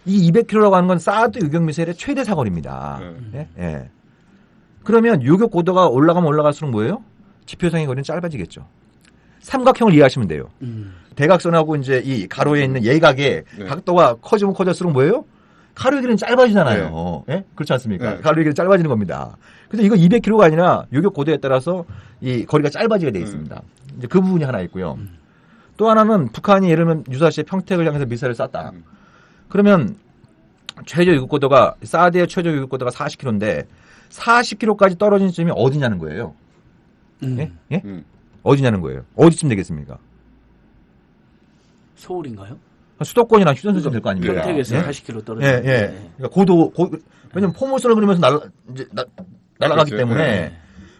이 200km라고 하는 건 사드 요격 미사일의 최대 사거리입니다. 예. 그러면 요격 고도가 올라가면 올라갈수록 뭐예요? 지표상의 거리는 짧아지겠죠. 삼각형을 이해하시면 돼요. 대각선하고 이제 이 가로에 있는 예각의 각도가 커지면 커질수록 뭐예요? 가로의 길이는 짧아지잖아요. 예? 그렇지 않습니까? 가로의 길이 짧아지는 겁니다. 그래서 이거 200km가 아니라 요격 고도에 따라서 이 거리가 짧아지게 되어 있습니다. 이제 그 부분이 하나 있고요. 또 하나는 북한이 예를 들면 유사시에 평택을 향해서 미사일을 쐈다. 그러면 최저 요격 고도가 사드의 최저 요격 고도가 40km인데 40km까지 떨어진 점이 어디냐는 거예요. 예? 어디냐는 거예요. 어디쯤 되겠습니까? 서울인가요? 수도권이나 휴전선쯤 될 거 아닙니까? 평택에서 예? 40km 떨어져. 예. 그러니까 왜냐면 포물선을 그리면서 날아가기 때문에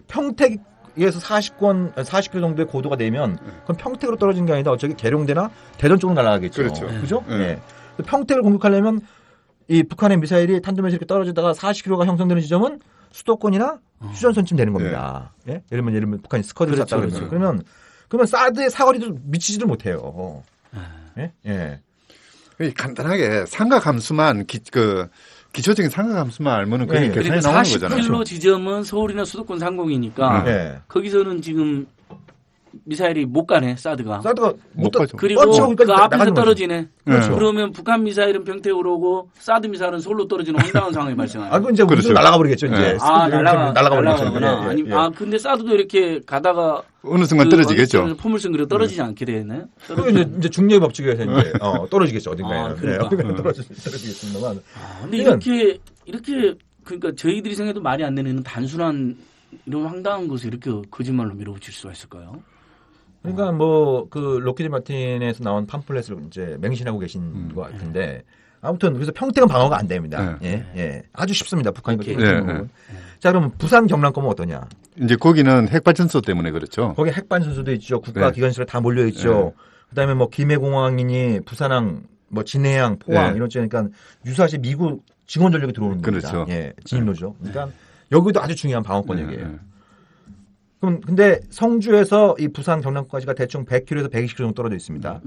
평택에서 40km 정도의 고도가 되면 그건 평택으로 떨어진 게 아니라 어차피 계룡대나 대전 쪽으로 날아가겠죠. 그렇죠. 그죠? 예. 평택을 공격하려면 이 북한의 미사일이 탄도면서 이렇게 떨어지다가 40km가 형성되는 지점은 수도권이나 휴전선쯤 되는 겁니다. 예? 예를 들면 북한이 스커드를 쐈다 그러면 그러면 사드의 사거리도 미치지도 못해요. 예. 간단하게 삼각함수만 기초적인 삼각함수만 알면은 그게 계산이 그러니까 나오는 거잖아요. 40km 지점은 서울이나 수도권 상공이니까 거기서는 지금 미사일이 못 가네, 사드가 못 가죠. 그리고 그 앞에서 떨어지네. 그렇죠. 그러면 북한 미사일은 평택으로 오고 사드 미사일은 서울로 떨어지는 황당한 상황이 발생하네. 그건 이제 우리도 날아가 버리겠죠, 이제. 날아가 버리겠죠. 예. 근데 사드도 이렇게 가다가 어느 순간 떨어지겠죠. 포물선 그려 떨어지지 않게 되나요? 그게 이제 중력의 법칙에서 이제 떨어지겠죠, 어딘가에. 그러니까. 떨어지겠습니다만. 근데 이렇게 그러니까 저희들이 생각해도 말이 안 되는 단순한 이런 황당한 것을 이렇게 거짓말로 밀어붙일 수가 있을까요? 그러니까 뭐 그 로키드 마틴에서 나온 팜플렛을 이제 맹신하고 계신 것 같은데 아무튼 그래서 평택은 방어가 안 됩니다. 예. 아주 쉽습니다. 북한이 자, 그럼 부산 경남권은 어떠냐? 이제 거기는 핵발전소 때문에 그렇죠. 거기 핵발전소도 있죠. 국가 기관시설 다 몰려 있죠. 그다음에 뭐 김해공항이니 부산항, 뭐 진해항, 포항 이런 쪽이니까 유사시 미국 증원 전력이 들어오는 겁니다. 그렇죠. 예, 진입로죠. 그러니까 여기도 아주 중요한 방어권역이에요. 그럼 근데 성주에서 이 부산 경남까지가 대충 100km에서 120km 정도 떨어져 있습니다.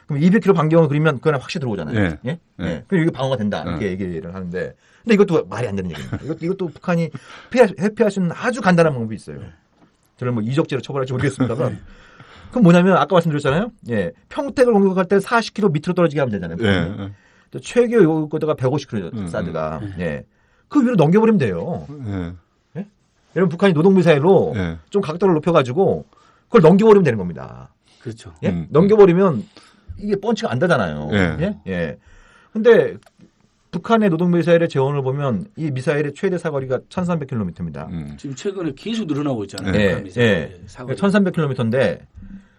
그럼 200km 반경을 그리면 그건 확실히 들어오잖아요. 예. 그럼 여기 방어가 된다 이렇게 얘기를 하는데, 근데 이것도 말이 안 되는 얘기입니다. 이것도 북한이 회피할 수 있는 아주 간단한 방법이 있어요. 저를 뭐 이적죄로 처벌할지 모르겠습니다만, 그럼 뭐냐면 아까 말씀드렸잖아요. 예, 평택을 공격할 때 40km 밑으로 떨어지게 하면 되잖아요. 또 최고 요격 고도가 150km 사드가. 예, 그 위로 넘겨버리면 돼요. 여러분 북한이 노동미사일로 좀 각도를 높여가지고 그걸 넘겨버리면 되는 겁니다. 그렇죠. 예? 넘겨버리면 이게 펀치가 안 되잖아요. 예. 근데 북한의 노동미사일의 재원을 보면 이 미사일의 최대 사거리가 1300km입니다. 지금 최근에 계속 늘어나고 있잖아요. 예. 1300km인데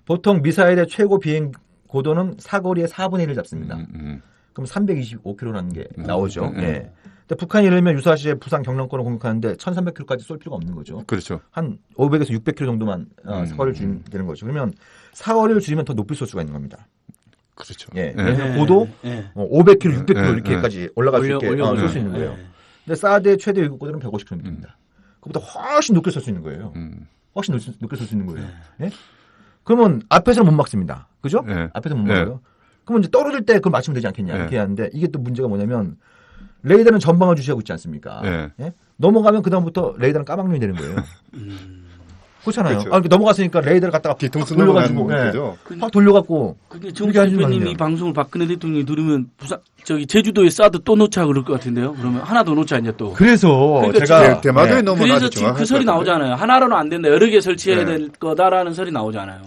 보통 미사일의 최고 비행 고도는 사거리의 4분의 1을 잡습니다. 그럼 325km라는 게 나오죠. 예. 근데 북한이 예를 들면 유사시에 부산 경남권을 공격하는데 1,300km까지 쏠 필요가 없는 거죠. 그렇죠. 한 500에서 600km 정도만 사거리를 줄이면 되는 거죠. 그러면 사거리를 줄이면 더 높이 쏠 수가 있는 겁니다. 그렇죠. 예. 예. 그래서 고도 500km, 600km 이렇게까지 올라갈 수 있게 쏠 수 있는 거예요. 근데 사드의 최대 요격 고도는 150km입니다. 그보다 훨씬 높게 쏠 수 있는 거예요. 훨씬 높게 쏠 수 있는 거예요. 예? 그러면 앞에서는 못 막습니다. 그죠? 앞에서 못 막아요. 그러면 이제 떨어질 때 그걸 맞추면 되지 않겠냐 이렇게 하는데 이게 또 문제가 뭐냐면 레이더는 전방을 주시하고 있지 않습니까? 예? 넘어가면 그 다음부터 레이더는 까막눈이 되는 거예요. 그렇잖아요. 그렇죠. 아, 넘어갔으니까 레이더를 갖다가 뒤통수 돌려가지고, 넘어가는 거죠. 확 돌려갖고. 그게 정식 대표님이 방송을 박근혜 대통령이 들으면 제주도에 사드 또 놓자 그럴 것 같은데요. 그러면 하나 더 놓자 이제 또. 그래서 그러니까 제가 대마도에 너무 그래서 지금 그 소리 나오잖아요. 하나로는 안 된다. 여러 개 설치해야 될 거다라는 소리 나오잖아요.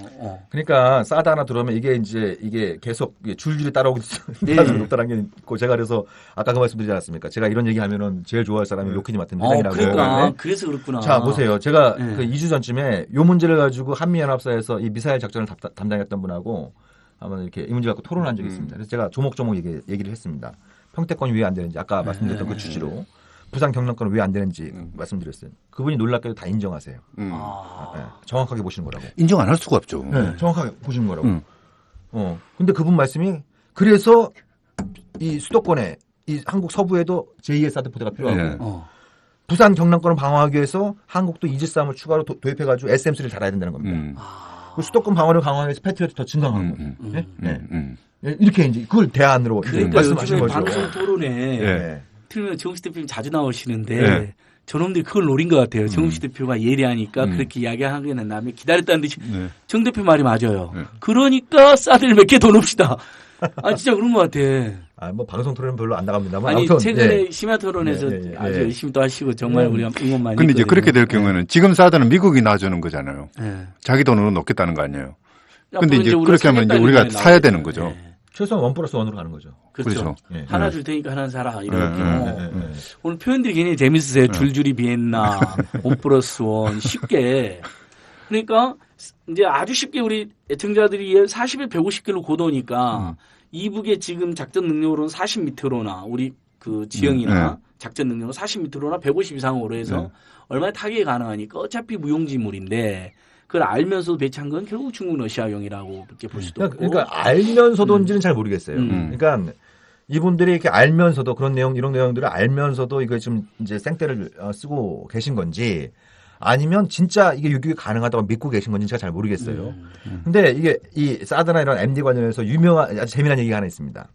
그러니까 사드 하나 들어오면 이게 계속 줄줄이 따라오고 가능성이 높다는 게 있고 제가 그래서 아까 그 말씀드리지 않았습니까? 제가 이런 얘기하면은 제일 좋아할 사람이 로키드 마틴 회장이라고. 그러니까 네. 그래서 그렇구나. 자 보세요. 제가 그 2주 전쯤에 요 문제를 가지고 한미연합사에서 이 미사일 작전을 담당했던 분하고 한번 이렇게 이 문제 갖고 토론한 적이 있습니다. 그래서 제가 조목조목 얘기를 했습니다. 평택권이 왜 안 되는지 아까 말씀드렸던 그 취지로 부산 경남권은 왜 안 되는지 말씀드렸어요. 그분이 놀랍게도 다 인정하세요. 네, 정확하게 보시는 거라고. 인정 안 할 수가 없죠. 네, 정확하게 보시는 거라고. 근데 그분 말씀이 그래서 이 수도권에 이 한국 서부에도 제2의 사드 포대가 필요하고 부산 경남권을 방어하기 위해서 한국도 이지스함을 추가로 도입해가지고 SM3를 달아야 된다는 겁니다. 그 수도권 방어를 강화하기 위해서 패트리어트 더 증강하고. 이렇게 이제 그걸 대안으로 그러니까 말씀하신 요즘에 거죠. 방송 토론에 틀면 정식 대표님 자주 나오시는데 저놈들이 그걸 노린 것 같아요. 정식 대표가 예리하니까 그렇게 이야기하게 된 다음에 기다렸다는 듯이 정 대표 말이 맞아요. 그러니까 사드를 몇 개 더 넣읍시다. 아 진짜 그런 것 같아. 아, 뭐 방송 토론은 별로 안 나갑니다만. 아니 아무튼, 최근에 심야 토론에서 아주 열심히 또 하시고 정말 우리가 응원 많이. 근데 이제 그렇게 될 경우에는 지금 사드는 미국이 놔주는 거잖아요. 자기 돈으로 넣겠다는 거 아니에요. 근데 이제 그렇게 하면 이제 우리가 사야 되는 거죠. 최소한 1+1으로 가는 거죠. 그렇죠. 그렇죠. 하나 줄 테니까 하나 사라 이런 느낌. 오늘 표현들이 굉장히 재밌으세요. 줄줄이 비엔나, 1+1 쉽게. 그러니까 이제 아주 쉽게 우리 애청자들이 40에 150km 고도니까 이북의 지금 작전 능력으로는 40m로나 우리 그 지형이나 작전 능력으로 40m로나 150 이상으로 해서 얼마나 타격이 가능하니까 어차피 무용지물인데 그걸 알면서도 배치한 건 결국 중국 러시아용이라고 그렇게 볼 수도 없고. 그러니까 알면서도인지는 잘 모르겠어요. 그러니까 이분들이 이렇게 알면서도 그런 내용 이런 내용들을 알면서도 이거 좀 이제 생떼를 쓰고 계신 건지 아니면 진짜 이게 유격이 가능하다고 믿고 계신 건지 제가 잘 모르겠어요. 근데 이게 이 사드나 이런 MD 관련해서 유명한 아주 재미난 얘기가 하나 있습니다.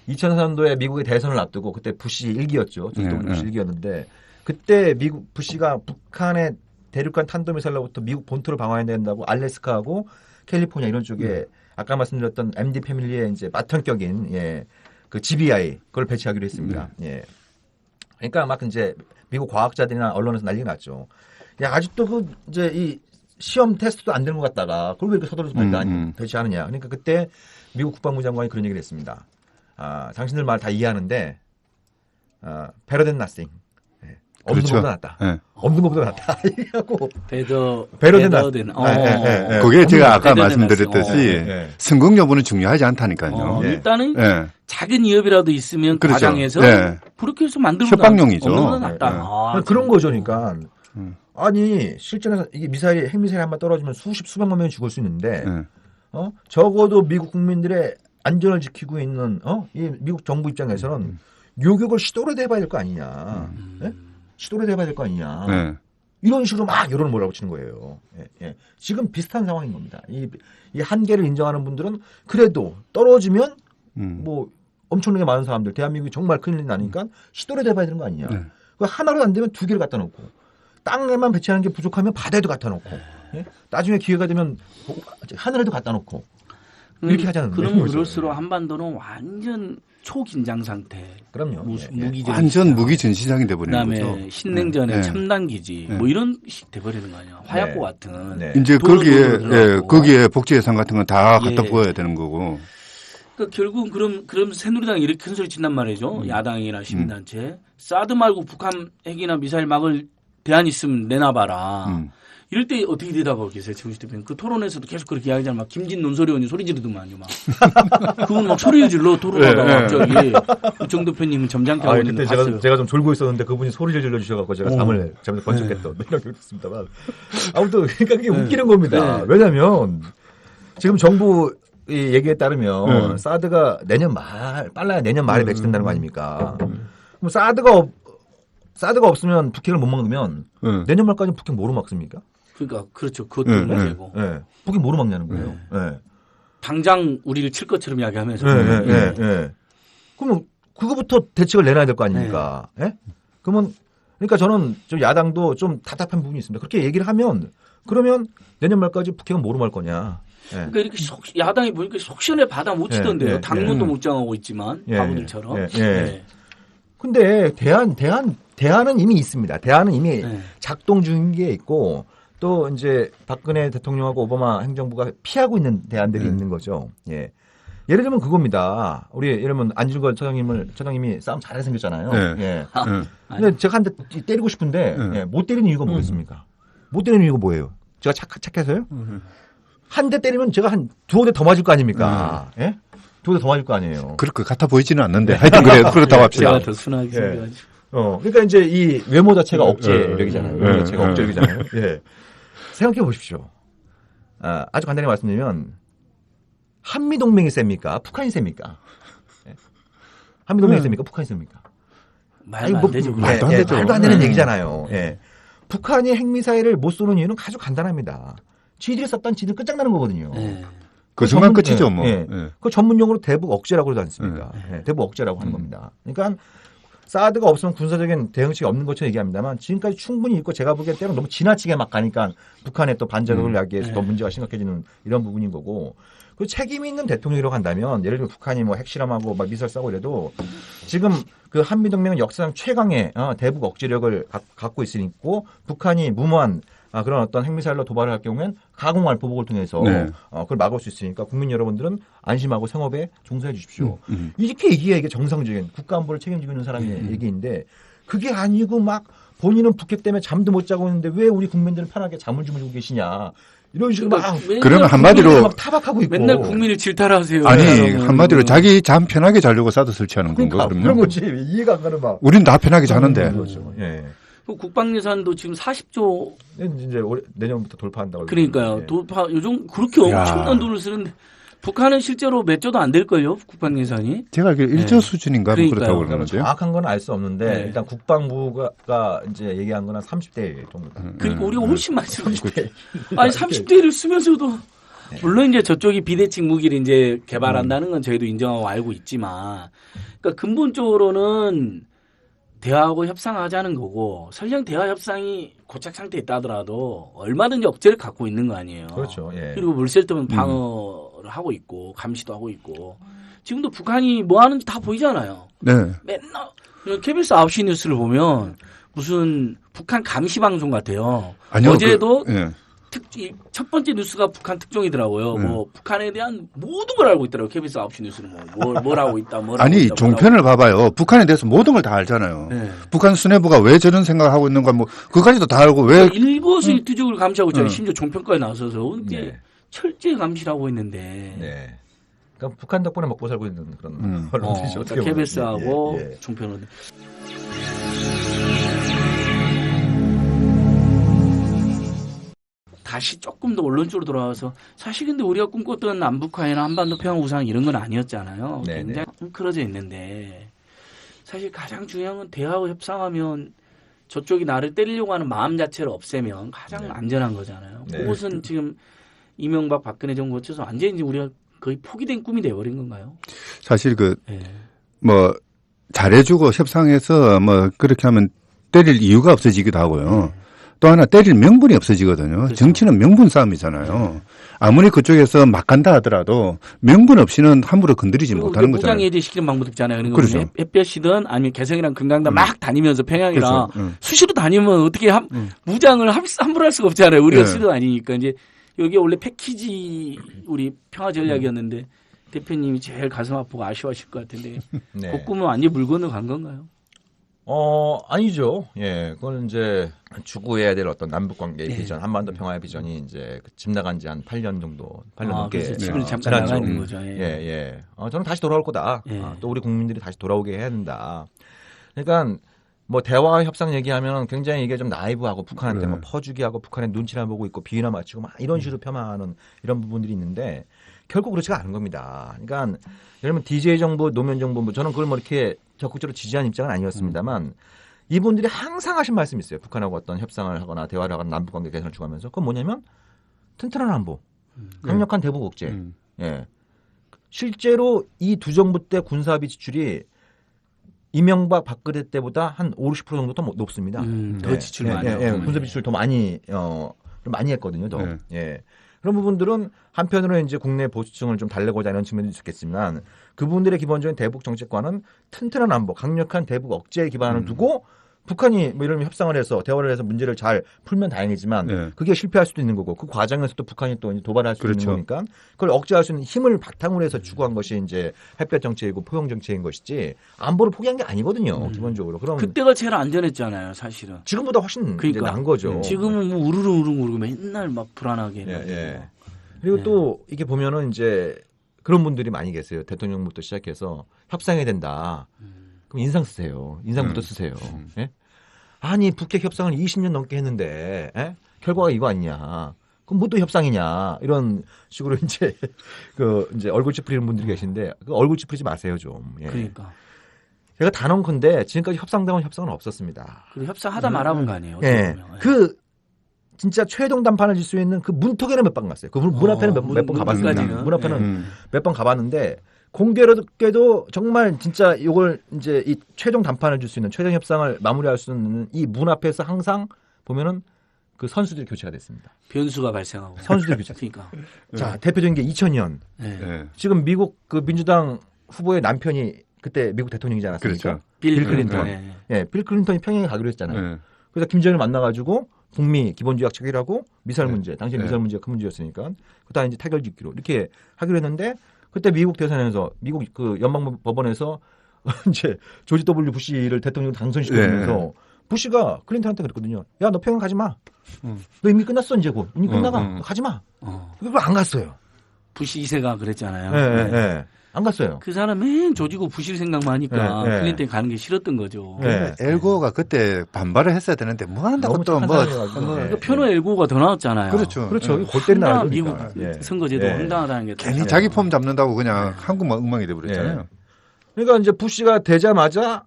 2004년도에 미국의 대선을 앞두고 그때 부시 1기였죠. 부시 1기였는데 그때 미국 부시가 북한의 대륙간 탄도미사일로부터 미국 본토를 방어해야 된다고 알래스카하고 캘리포니아 이런 쪽에 아까 말씀드렸던 MD 패밀리의 이제 맏형격인 그 GBI 그걸 배치하기로 했습니다. 그러니까 막 이제 미국 과학자들이나 언론에서 난리가 났죠. 야, 아직도 그 이제 이 시험 테스트도 안 되는 것 같다가 그걸 왜 이렇게 서둘러서 배치하느냐. 그러니까 그때 미국 국방부 장관이 그런 얘기를 했습니다. 아, 당신들 말 다 이해하는데 better than nothing. 없는 그렇죠. 것보다 낫다. 없는 것보다 낫다. 이라고. better than. 그게 제가 아까 말씀드렸듯이 성공 여부는 중요하지 않다니까요. 일단은 작은 위협이라도 있으면 그렇죠. 과장해서 그렇게 해서 만들면 협박용이죠. 없는 것보다 낫다. 그런 거죠. 그러니까. 아니 실전에서 이게 핵미사일이 한 번 떨어지면 수백만 명이 죽을 수 있는데 적어도 미국 국민들의 안전을 지키고 있는 이 미국 정부 입장에서는 요격을 시도를 해봐야 될 거 아니냐. 시도를 해봐야 될 거 아니냐. 이런 식으로 막 여론을 몰아붙이는 거예요. 지금 비슷한 상황인 겁니다. 이 한계를 인정하는 분들은 그래도 떨어지면 뭐 엄청나게 많은 사람들 대한민국이 정말 큰일 나니까 시도를 해봐야 되는 거 아니냐. 하나로 안 되면 두 개를 갖다 놓고 땅에만 배치하는 게 부족하면 바다에도 갖다 놓고 나중에 기회가 되면 하늘에도 갖다 놓고 이렇게 하자는 거예요. 그러면 그럴수록 한반도는 완전 초긴장 상태. 그럼요. 무기 완전 무기 전시장이 돼버리는 거죠. 그다음에 신냉전의 첨단 기지 뭐 이런 식 돼버리는 거 아니야. 화약고 같은. 이제 거기에 복지 예산 같은 건 다 갖다 부어야 되는 거고. 그러니까 결국 그럼 새누리당이 이렇게 큰 소리 친단 말이죠. 야당이나 시민단체. 사드 말고 북한 핵이나 미사일 막을 대안 있으면 내놔봐라. 이럴 때 어떻게 대답하고 계세요, 최우식 대표님? 그 토론에서도 계속 그렇게 이야기하잖아요. 막 김진 논설위 원이 소리 지르더만요, 막. 그분 막 소리를 질러 토론하다가 갑자기 우정 대표님은 점잖게 하고 있는 그때 거 봤어요. 제가 좀 졸고 있었는데 그분이 소리를 질러주셔갖고 제가 잠을 번쩍했던 기억이 있습니다만. 아무튼 그러니까 그게 웃기는 겁니다. 네. 왜냐하면 지금 정부 이 얘기에 따르면 사드가 빨라야 내년 말에 배치된다는 거 아닙니까? 그럼 사드가 없으면 북핵을 못 막으면 내년 말까지 북핵 뭐로 막습니까? 그러니까 그렇죠. 그것도 문제고. 네. 북핵 뭐로 막냐는 거예요. 네. 당장 우리를 칠 것처럼 이야기하면서. 그러면 그거부터 대책을 내놔야 될 거 아닙니까? 예? 그러니까 저는 좀 야당도 좀 답답한 부분이 있습니다. 그렇게 얘기를 하면 그러면 내년 말까지 북핵은 뭐로 말 거냐? 예. 그러니까 이렇게 야당이 보니까 속시원해 받아 못 치던데요. 당론도 못 정하고 있지만 바보들처럼. 근데 대안은 이미 있습니다. 대안은 이미 작동 중인 게 있고 또 이제 박근혜 대통령하고 오바마 행정부가 피하고 있는 대안들이 있는 거죠. 예. 예를 들면 그겁니다. 우리 예를 들면 안진걸 처장님이 싸움 잘해 생겼잖아요. 예. 근데 제가 한 대 때리고 싶은데 못 때리는 이유가 뭐겠습니까? 못 때리는 이유가 뭐예요? 제가 착해서요? 한 대 때리면 제가 한 두어 대 더 맞을 거 아닙니까? 예? 두어 대 더 맞을 거 아니에요. 그럴 것 같아 보이지는 않는데 하여튼 그렇다고 합시다. 제가 더 순하게 생겨가지고. 그러니까 이제 이 외모 자체가 억제력이잖아요. 외모 자체가 억제력이잖아요. 예. 생각해 보십시오. 아주 간단히 말씀드리면 한미동맹이 셉니까? 북한이 셉니까? 예. 한미동맹이 셉니까? 북한이 셉니까? 말도 안 되죠. 말도 안 되죠. 말도 안 되는 얘기잖아요. 예. 북한이 핵미사일을 못 쏘는 이유는 아주 간단합니다. 지들이 쐈다는 지들 끝장나는 거거든요. 그 순간 끝이죠, 뭐. 그 전문 용어로 대북 억제라고 그러지 않습니까? 대북 억제라고 하는 겁니다. 그러니까 사드가 없으면 군사적인 대응책이 없는 것처럼 얘기합니다만 지금까지 충분히 있고 제가 보기엔 때로 너무 지나치게 막 가니까 북한의 또 반작용을 야기해서 더 문제가 심각해지는 이런 부분인 거고 그 책임 있는 대통령이라고 한다면 예를 들면 북한이 뭐 핵실험하고 막 미사일 쏘고 이래도 지금 그 한미동맹은 역사상 최강의 대북 억제력을 갖고 있으니까 북한이 무모한 그런 어떤 핵미사일로 도발을 할 경우엔 가공할 보복을 통해서 그걸 막을 수 있으니까 국민 여러분들은 안심하고 생업에 종사해 주십시오. 이렇게 얘기해 이게 정상적인 국가안보를 책임지고 있는 사람의 얘기인데 그게 아니고 막 본인은 북핵 때문에 잠도 못 자고 있는데 왜 우리 국민들은 편하게 잠을 주무시고 계시냐. 이런 식으로 막 그러면 한마디로 막 타박하고 있고 맨날 국민을 질타하세요. 아니 한마디로 자기 잠 편하게 자려고 사드 설치하는 건가 그러면? 그런 거지 이해가 안 가는 막. 우린 다 편하게 자는데. 그렇죠. 예. 국방 예산도 지금 40조 이제 내년부터 돌파한다고. 그러니까요. 돌파 요즘 그렇게 엄청난 돈을 쓰는데 북한은 실제로 몇 조도 안 될 걸요. 국방 예산이. 제가 알기로 1조 수준인가 그렇다고 그러는데요. 정확한 건 알 수 없는데 일단 국방부가 이제 얘기한 건 한 30대 정도다. 그러니까 우리가 훨씬 많이 쓰고 아니 30대를 쓰면서도 물론 이제 저쪽이 비대칭 무기를 이제 개발한다는 건 저희도 인정하고 알고 있지만 그러니까 근본적으로는 대화하고 협상하자는 거고 설령 대화 협상이 고착 상태에 있다더라도 얼마든지 억제를 갖고 있는 거 아니에요. 그렇죠. 예. 그리고 물샐 때면 방어를 하고 있고 감시도 하고 있고 지금도 북한이 뭐 하는지 다 보이잖아요. 네. 맨날 KBS 9시 뉴스를 보면 무슨 북한 감시 방송 같아요. 아니요, 어제도 첫 번째 뉴스가 북한 특종이더라고요. 뭐 북한에 대한 모든 걸 알고 있더라고요. KBS 9시 뉴스는 뭘 하고 있다. 아니 종편을 봐봐요. 북한에 대해서 모든 걸 다 알잖아요. 북한 수뇌부가 왜 저런 생각을 하고 있는가 뭐 그까지도 다 알고 왜 일거수일투족을 감시하고 있잖아요. 심지어 종편까지 나서서 철저히 감시를 하고 있는데. 네. 그러니까 북한 덕분에 먹고 살고 있는 그런 언론이죠. 그러니까 KBS하고 종편은. 다시 조금 더 언론적으로 돌아와서 사실 근데 우리가 꿈꿨던 남북한이나 한반도 평화 우상 이런 건 아니었잖아요. 굉장히 뭉클어져 있는데 사실 가장 중요한 건 대화하고 협상하면 저쪽이 나를 때리려고 하는 마음 자체를 없애면 가장 안전한 거잖아요. 그것은 지금 이명박 박근혜 정부 거쳐서 완전히 우리가 거의 포기된 꿈이 돼버린 건가요? 사실 뭐 잘해주고 협상해서 뭐 그렇게 하면 때릴 이유가 없어지기도 하고요. 또 하나 때릴 명분이 없어지거든요. 그렇죠. 정치는 명분 싸움이잖아요. 아무리 그쪽에서 막 간다 하더라도 명분 없이는 함부로 건드리지 못하는 거잖아요. 무장 해제시키는 방법도 있잖아요. 그러니까 그렇죠. 햇볕이든 아니면 개성이랑 금강당 막 다니면서 평양이랑 수시로 다니면 어떻게 무장을 함부로 할 수가 없잖아요. 우리가 수도 아니니까 이제 여기 원래 패키지 우리 평화 전략이었는데 대표님이 제일 가슴 아프고 아쉬워하실 것 같은데 그 꿈은 완전히 물 건너 간 건가요? 아니죠. 예, 그건 이제 추구해야 될 어떤 남북 관계의 예. 비전, 한반도 평화의 비전이 이제 집 나간 지 한 8년 정도, 8년 넘게 그래서 집을 잠깐 지났죠. 나가 있는 거죠. 예, 예. 저는 다시 돌아올 거다. 예. 또 우리 국민들이 다시 돌아오게 해야 된다. 그러니까 뭐 대화 협상 얘기하면 굉장히 이게 좀 나이브하고 북한한테 뭐 퍼주기하고 북한의 눈치나 보고 있고 비위나 맞추고 막 이런 식으로 폄하하는 이런 부분들이 있는데 결국 그렇지가 않은 겁니다. 그러니까 예를 들면 DJ 정부, 노무현 정부, 뭐 저는 그걸 뭐 이렇게 적극적으로 지지한 입장은 아니었습니다만 이분들이 항상 하신 말씀이 있어요. 북한하고 어떤 협상을 하거나 대화를 하거나 남북관계 개선을 추구하면서 그건 뭐냐면 튼튼한 안보, 강력한 대북 억제. 예. 실제로 이 두 정부 때 군사비 지출이 이명박 박근혜 때보다 한 50% 정도 더 높습니다. 더 지출 많이 하고. 군사비 지출 더 많이 좀 많이 했거든요. 더. 네. 예. 그런 부분들은 한편으로는 이제 국내 보수층을 좀 달래고자 하는 측면도 있겠지만 그분들의 기본적인 대북 정책과는 튼튼한 안보, 강력한 대북 억제에 기반을 두고 북한이 뭐 이런 협상을 해서 대화를 해서 문제를 잘 풀면 다행이지만 네. 그게 실패할 수도 있는 거고 그 과정에서 또 북한이 또 도발할 수 있는 거니까 그걸 억제할 수 있는 힘을 바탕으로 해서 추구한 것이 이제 햇볕 정책이고 포용 정책인 것이지 안보를 포기한 게 아니거든요. 기본적으로. 그럼 그때가 제일 안전했잖아요, 사실은. 지금보다 훨씬 이제 난 거죠. 지금은 뭐 우르르 맨날 막 불안하게. 예. 그리고 또 이게 보면은 이제 그런 분들이 많이 계세요. 대통령부터 시작해서 협상해야 된다. 그럼 인상 쓰세요. 인상부터 쓰세요. 예? 아니 북핵 협상을 20년 넘게 했는데 결과가 이거 아니냐? 그럼 뭐 또 협상이냐? 이런 식으로 이제 이제 얼굴 찌푸리는 분들이 계신데 그 얼굴 찌푸리지 마세요 좀. 예. 그러니까. 제가 단언컨대 지금까지 협상당한 협상은 없었습니다. 그리고 협상하다 말아본 거 아니에요? 예. 그 진짜 최종 단판을 질 수 있는 그 문턱에는 몇 번 갔어요. 그 문 앞에는 몇 번 가봤습니다. 문 앞에는 몇 번 가봤는데 공교롭게도 정말 진짜 이걸 이제 이 최종 단판을 줄 수 있는 최종 협상을 마무리할 수 있는 이 문 앞에서 항상 보면은 그 선수들이 교체가 됐습니다. 변수가 발생하고. 선수들이 교체. 그러니까. 자 대표적인 게 2000년. 네. 지금 미국 그 민주당 후보의 남편이 그때 미국 대통령이지 않았습니까? 그렇죠. 빌 클린턴. 네. 예, 빌 클린턴이 평양에 가기로 했잖아요. 그래서 김정일을 만나가지고 북미 기본조약 체결하고 미사일 문제, 당시 미사일 문제가 큰 문제였으니까 그다음 이제 타결 짓기로 이렇게 하기로 했는데 그때 미국 대선에서 미국 그 연방법원에서 이제 조지 W 부시를 대통령 당선시키면서 부시가 클린턴한테 그랬거든요. 야, 너 평양 가지 마. 너 이미 끝났어 이제 곧 이미 끝나가. 가지 마. 그걸 안 갔어요. 부시 2세가 그랬잖아요. 네. 안 갔어요. 그 사람 맨 조지고 부실 생각만 하니까 클린턴이 가는 게 싫었던 거죠. 엘고가 그때 반발을 했어야 되는데 뭐 한다고 또 그러니까 표노 엘고가 더 나왔잖아요. 그렇죠. 골 때리 나가죠. 미국 선거제도 황당하다는 게 괜히 자기 폼 잡는다고 그냥 한국만 엉망이 돼버렸잖아요. 그러니까 이제 부시가 되자마자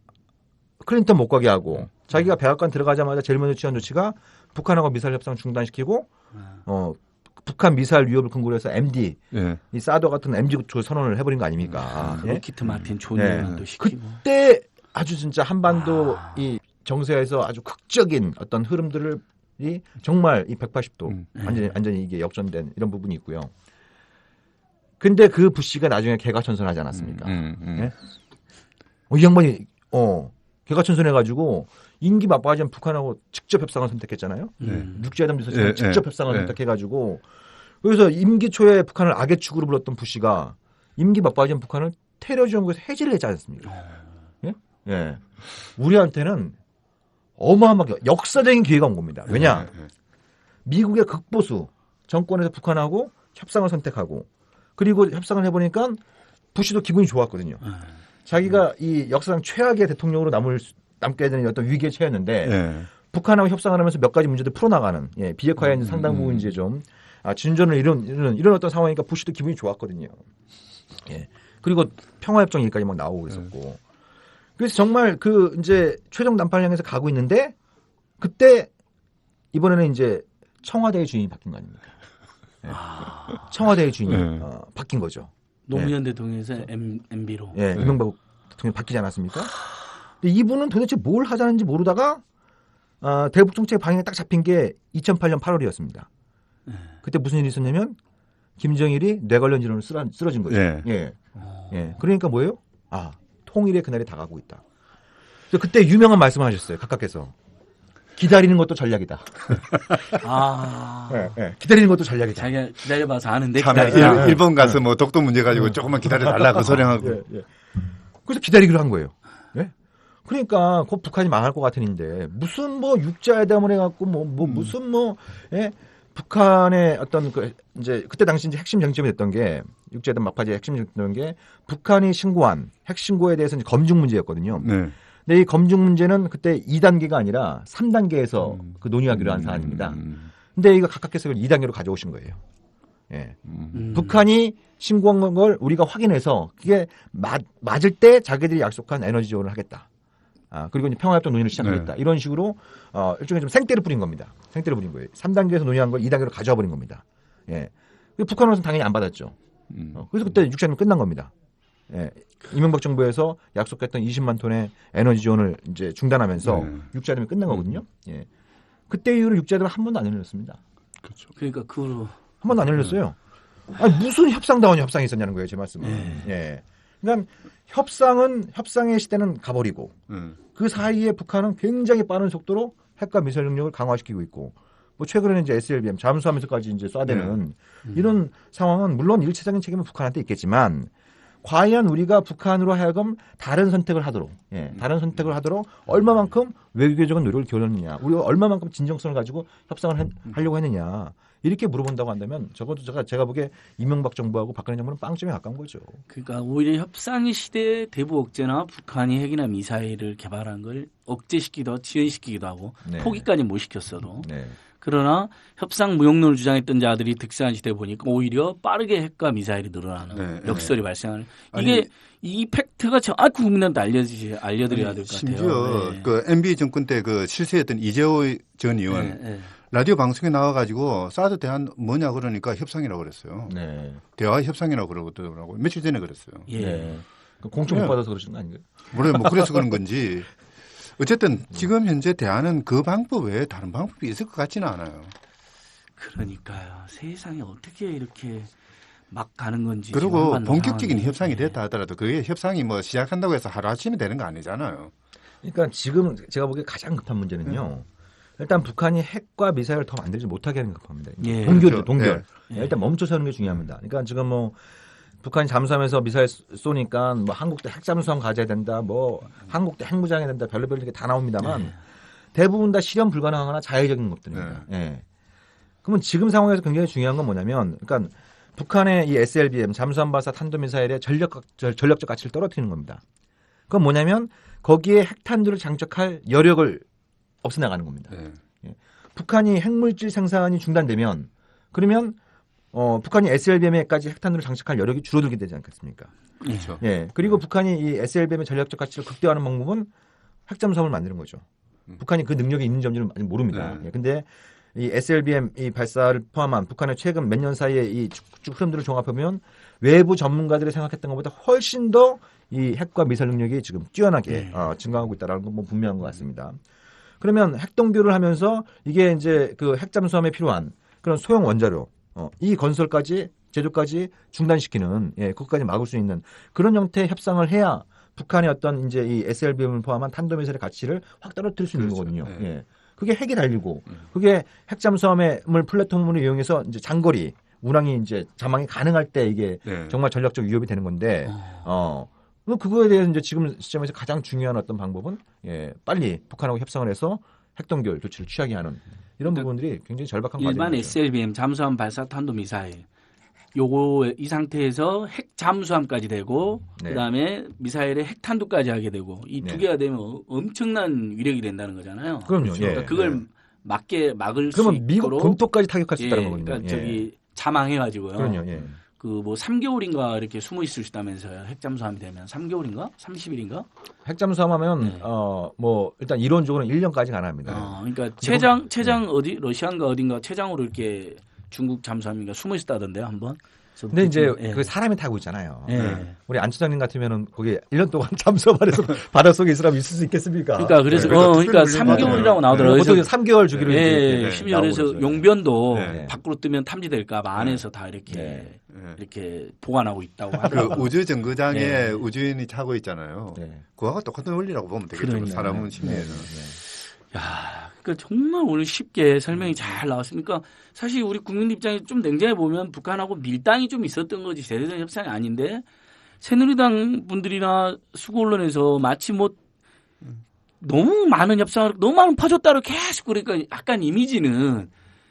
클린턴 못 가게 하고 자기가 백악관 들어가자마자 제일 먼저 취한 조치가 북한하고 미사일 협상 중단시키고 북한 미사일 위협을 근거로 해서 MD, 이 사드 같은 MD 조 선언을 해버린 거 아닙니까? 로키트 마틴 존도 시키고. 그때 아주 진짜 한반도 이 정세에서 아주 극적인 어떤 흐름들이 정말 이 180도 완전히 이게 역전된 이런 부분이 있고요. 근데 그 부시가 나중에 개가천선하지 않았습니까? 이 양반이 개가천선해가지고 임기 막바지면 북한하고 직접 협상을 선택했잖아요. 육지회담에서 직접 협상을 선택해가지고 그래서 임기 초에 북한을 악의 축으로 불렀던 부시가 임기 막바지면 북한을 테러 지원국에서 해지를 했지 않습니까? 예. 우리한테는 어마어마하게 역사적인 기회가 온 겁니다. 왜냐? 미국의 극보수 정권에서 북한하고 협상을 선택하고 그리고 협상을 해보니까 부시도 기분이 좋았거든요. 자기가 이 역사상 최악의 대통령으로 남게 되는 어떤 위기에 처했는데 북한하고 협상을 하면서 몇 가지 문제들 풀어나가는 비핵화의 상당 부분 이제 좀 진전을 이런 어떤 상황이니까 부시도 기분이 좋았거든요. 그리고 평화협정 얘기까지 막 나오고 그랬었고. 그래서 정말 그 이제 최종談판을 향해서 가고 있는데 그때 이번에는 이제 청와대의 주인이 바뀐 거 아닙니까? 청와대의 주인이 바뀐 거죠. 노무현 대통령에서 MB로. 이명박 대통령이 바뀌지 않았습니까? 근데 이분은 도대체 뭘 하자는지 모르다가 대북 정책 방향이 딱 잡힌 게 2008년 8월이었습니다. 그때 무슨 일이 있었냐면 김정일이 뇌관련 질환으로 쓰러진 거죠. 그러니까 뭐예요? 통일의 그날이 다가오고 있다. 그래서 그때 유명한 말씀을 하셨어요. 각각께서. 기다리는 것도 전략이다. 기다리는 것도 전략이다. 자기가 기다려봐서 아는데 기다리다. 일본 가서 뭐 독도 문제 가지고 조금만 기다려달라 그 소리하고. 그래서 기다리기로 한 거예요. 그러니까 곧 북한이 망할 것 같으는데 무슨 뭐 육자회담을 해갖고 무슨 예? 북한의 어떤 그 이제 그때 당시 이제 핵심 쟁점이 됐던 게 육자회담 막바지의 핵심 쟁점이었던 게 북한이 신고한 핵 신고에 대해서 이제 검증 문제였거든요. 네. 근데 이 검증 문제는 그때 2단계가 아니라 3단계에서 그 논의하기로 한 사안입니다. 근데 이거 각각께서 2단계로 가져오신 거예요. 예. 북한이 신고한 걸 우리가 확인해서 그게 맞을 때 자기들이 약속한 에너지 지원을 하겠다. 그리고 이제 평화협정 논의를 시작하겠다. 네. 이런 식으로 일종의 좀 생떼를 뿌린 겁니다. 생떼를 뿌린 거예요. 3단계에서 논의한 걸 2단계로 가져와 버린 겁니다. 예. 북한으로서는 당연히 안 받았죠. 그래서 그때 육자회담이 끝난 겁니다. 예. 이명박 정부에서 약속했던 20만 톤의 에너지 지원을 이제 중단하면서 네. 육자회담이 끝난 거거든요. 예. 그때 이후로 육자회담을 한 번도 안 열렸습니다. 그렇죠. 그러니까 그 후로 한 번도 안 열렸어요. 아니, 무슨 협상다운 협상이 있었냐는 거예요, 제 말씀은. 예. 그러니까 협상의 시대는 가버리고 그 사이에 북한은 굉장히 빠른 속도로 핵과 미사일 능력을 강화시키고 있고 뭐 최근에는 이제 SLBM 잠수하면서까지 이제 쏴대는 이런 상황은 물론 일차적인 책임은 북한한테 있겠지만 과연 우리가 북한으로 하여금 다른 선택을 하도록 얼마만큼 외교적인 노력을 기울였느냐, 우리가 얼마만큼 진정성을 가지고 협상을 하려고 했느냐 이렇게 물어본다고 한다면 적어도 제가 보기에 이명박 정부하고 박근혜 정부는 빵점에 가까운 거죠. 그러니까 오히려 협상의 시대에 대북 억제나 북한이 핵이나 미사일을 개발한 걸 억제시키기도 지연시키기도 하고 네. 포기까지 못 시켰어도 네. 그러나 협상 무용론을 주장했던 자들이 득세한 시대에 보니까 오히려 빠르게 핵과 미사일이 늘어나는 네, 역설이 발생하는 이게 이 팩트가 정확히 국민한테 알려드려야 될 것 같아요. 심지어 네. 그 MB 정권 때 그 실세했던 이재호 전 의원 네. 라디오 방송에 나와가지고 사드 대안 뭐냐 그러니까 협상이라고 그랬어요. 네. 대화 협상이라고 그러더라고요. 며칠 전에 그랬어요. 예. 네. 공천 못 받아서 그러신 거 아닌가요? 물론 뭐 그래서 그런 건지 어쨌든 지금 현재 대안은 그 방법 외에 다른 방법이 있을 것 같지는 않아요. 그러니까요. 세상에 어떻게 이렇게 막 가는 건지. 그리고 지금 본격적인 상황이. 협상이 됐다 하더라도 그게 협상이 뭐 시작한다고 해서 하루아침에 되는 거 아니잖아요. 그러니까 지금 제가 보기에 가장 급한 문제는요. 일단 북한이 핵과 미사일을 더 만들지 못하게 하는 게 급합니다. 예. 동결이죠, 그렇죠. 동결. 예. 일단 멈춰서는 게 중요합니다. 그러니까 지금 뭐 북한이 잠수하면서 미사일 쏘니까 뭐 한국도 핵잠수함 가져야 된다, 뭐 한국도 핵무장해야 된다, 별의별 게 다 나옵니다만 대부분 다 실현 불가능하거나 자의적인 것들입니다. 예. 그러면 지금 상황에서 굉장히 중요한 건 뭐냐면, 그러니까 북한의 이 SLBM 잠수함 발사 탄도미사일의 전력적 가치를 떨어뜨리는 겁니다. 그건 뭐냐면 거기에 핵탄두를 장착할 여력을 없애나가는 겁니다. 예. 북한이 핵물질 생산이 중단되면 그러면 북한이 SLBM에까지 핵탄두를 장착할 여력이 줄어들게 되지 않겠습니까? 그렇죠. 예. 그리고 북한이 이 SLBM의 전략적 가치를 극대화하는 방법은 핵잠수함을 만드는 거죠. 북한이 그 능력이 있는 점들은 아직 모릅니다. 예. 근데 이 SLBM 이 발사를 포함한 북한의 최근 몇 년 사이에 이 쭉 흐름들을 종합해보면 외부 전문가들이 생각했던 것보다 훨씬 더 이 핵과 미사일 능력이 지금 뛰어나게 증가하고 있다는 건 뭐 분명한 것 같습니다. 그러면 핵동결을 하면서 이게 이제 그 핵잠수함에 필요한 그런 소형 원자료, 이 건설까지 제조까지 중단시키는, 그것까지 막을 수 있는 그런 형태의 협상을 해야 북한의 어떤 이제 이 SLBM을 포함한 탄도미사일의 가치를 확 떨어뜨릴 수 있는 거거든요. 예. 그게 핵이 달리고, 그게 핵잠수함을 플랫폼으로 이용해서 이제 장거리 운항이 이제 자망이 가능할 때 이게 정말 전략적 위협이 되는 건데, 그거에 대해서 이제 지금 시점에서 가장 중요한 어떤 방법은 빨리 북한하고 협상을 해서 핵동결 조치를 취하게 하는 이런 부분들이 굉장히 절박한 과정이죠. 일반 SLBM 잠수함 발사 탄도미사일 이 상태에서 핵 잠수함까지 되고 그다음에 미사일에 핵탄두까지 하게 되고 이 두 개가 되면 엄청난 위력이 된다는 거잖아요. 그럼요. 그러니까 그걸 막을 수 그러면 있도록 미국 본토까지 타격할 수 있다는 거거든요. 그러니까 저기 자망해가지고요. 그럼요. 그 뭐 3개월인가 이렇게 숨어 있을 수 있다면서요. 핵잠수함이 되면 3개월인가? 30일인가? 핵잠수함 하면 뭐 일단 이론적으로는 1년까지 가능합니다. 그러니까 최장 어디 러시아인가 어딘가 최장으로 이렇게 중국 잠수함인가 숨어 있다던데요, 한번. 근데 이제 그 사람이 타고 있잖아요. 예. 우리 안 처장님 같으면은 거기 1년 동안 잠수함 안에서 바닷속에 있을 수 있겠습니까? 그러니까 그래서 그러니까 3개월이라고 나오더라고요. 보통 3개월 주기로 심지어 그래서 용변도 밖으로 뜨면 탐지될까봐 안에서 다 이렇게 보관하고 있다고 하더라고요. 그 우주 정거장에 우주인이 타고 있잖아요. 그거하고 똑같은 원리라고 보면 되겠죠. 사람은 심리에는. 야, 그러니까 정말 오늘 쉽게 설명이 잘 나왔으니까 사실 우리 국민 입장에 좀 냉정해 보면 북한하고 밀당이 좀 있었던 거지 제대로 협상이 아닌데 새누리당 분들이나 수고 언론에서 마치 뭐 너무 많은 협상을 너무 많은 퍼줬다고 계속 그러니까 약간 이미지는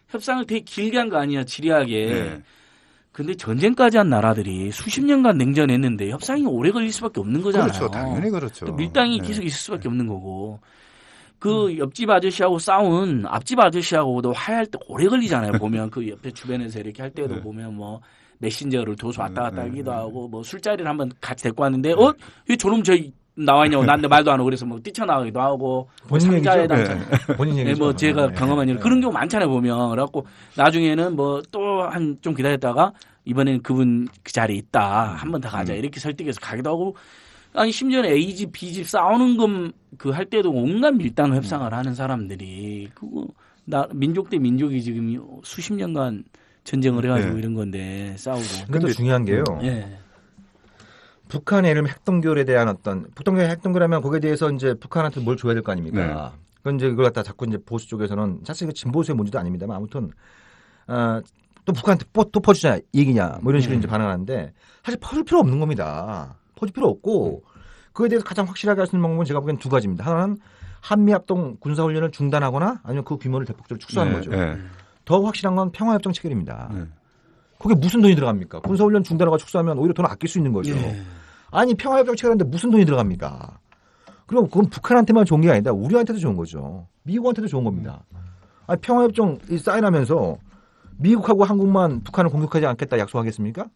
협상을 되게 길게 한 거 아니야 지리하게. 네. 근데 전쟁까지 한 나라들이 수십 년간 냉전했는데 협상이 오래 걸릴 수밖에 없는 거잖아요. 그렇죠. 당연히 그렇죠. 또 밀당이 네. 계속 있을 수밖에 없는 거고. 그 옆집 아저씨하고 싸운 앞집 아저씨하고도 화해할 때 오래 걸리잖아요. 보면 그 옆에 주변에서 이렇게 할 때도 네. 보면 뭐 메신저를 둬서 왔다 갔다 네. 하기도 하고 뭐 술자리를 한번 같이 데리고 왔는데 왜 저놈 저기 나와 있냐고 나한테 말도 안 하고 그래서 뭐 뛰쳐나가기도 하고 본인 얘기죠. 상자에다 네. 본인 얘기죠. 뭐 제가 네. 경험한 일 그런 경우 많잖아요 보면 그래갖고 나중에는 뭐 또 한 좀 기다렸다가 이번에는 그분 그 자리에 있다 한 번 더 가자 이렇게 설득해서 가기도 하고 아니 심지어는 A집 B집 싸우는 것 그 할 때도 온갖 밀당 협상을 하는 사람들이 그거 민족 대 민족이 지금 수십 년간 전쟁을 해가지고 네. 이런 건데 싸우고 근데 중요한 게요. 예. 북한의 예를 들면 핵동결에 대한 어떤 북동결 핵동결하면 거기에 대해서 이제 북한한테 뭘 줘야 될 거 아닙니까? 그건 이제 그걸 갖다 자꾸 이제 보수 쪽에서는 사실 그 진보수의 문제도 아닙니다만 아무튼 또 북한한테 또 퍼주자 얘기냐 뭐 이런 식으로 이제 반응하는데 사실 퍼줄 필요 없는 겁니다. 퍼줄 필요 없고 그에 대해서 가장 확실하게 할 수 있는 방법은 제가 보기엔 두 가지입니다. 하나는 한미합동 군사훈련을 중단하거나 아니면 그 규모를 대폭적으로 축소하는 거죠. 네. 더 확실한 건 평화협정 체결입니다. 네. 그게 무슨 돈이 들어갑니까? 군사훈련 중단하고 축소하면 오히려 돈 아낄 수 있는 거죠. 예. 아니 평화협정 체결하는데 무슨 돈이 들어갑니까? 그럼 그건 북한한테만 좋은 게 아니다. 우리한테도 좋은 거죠. 미국한테도 좋은 겁니다. 아니 평화협정 사인하면서 미국하고 한국만 북한을 공격하지 않겠다 약속하겠습니까?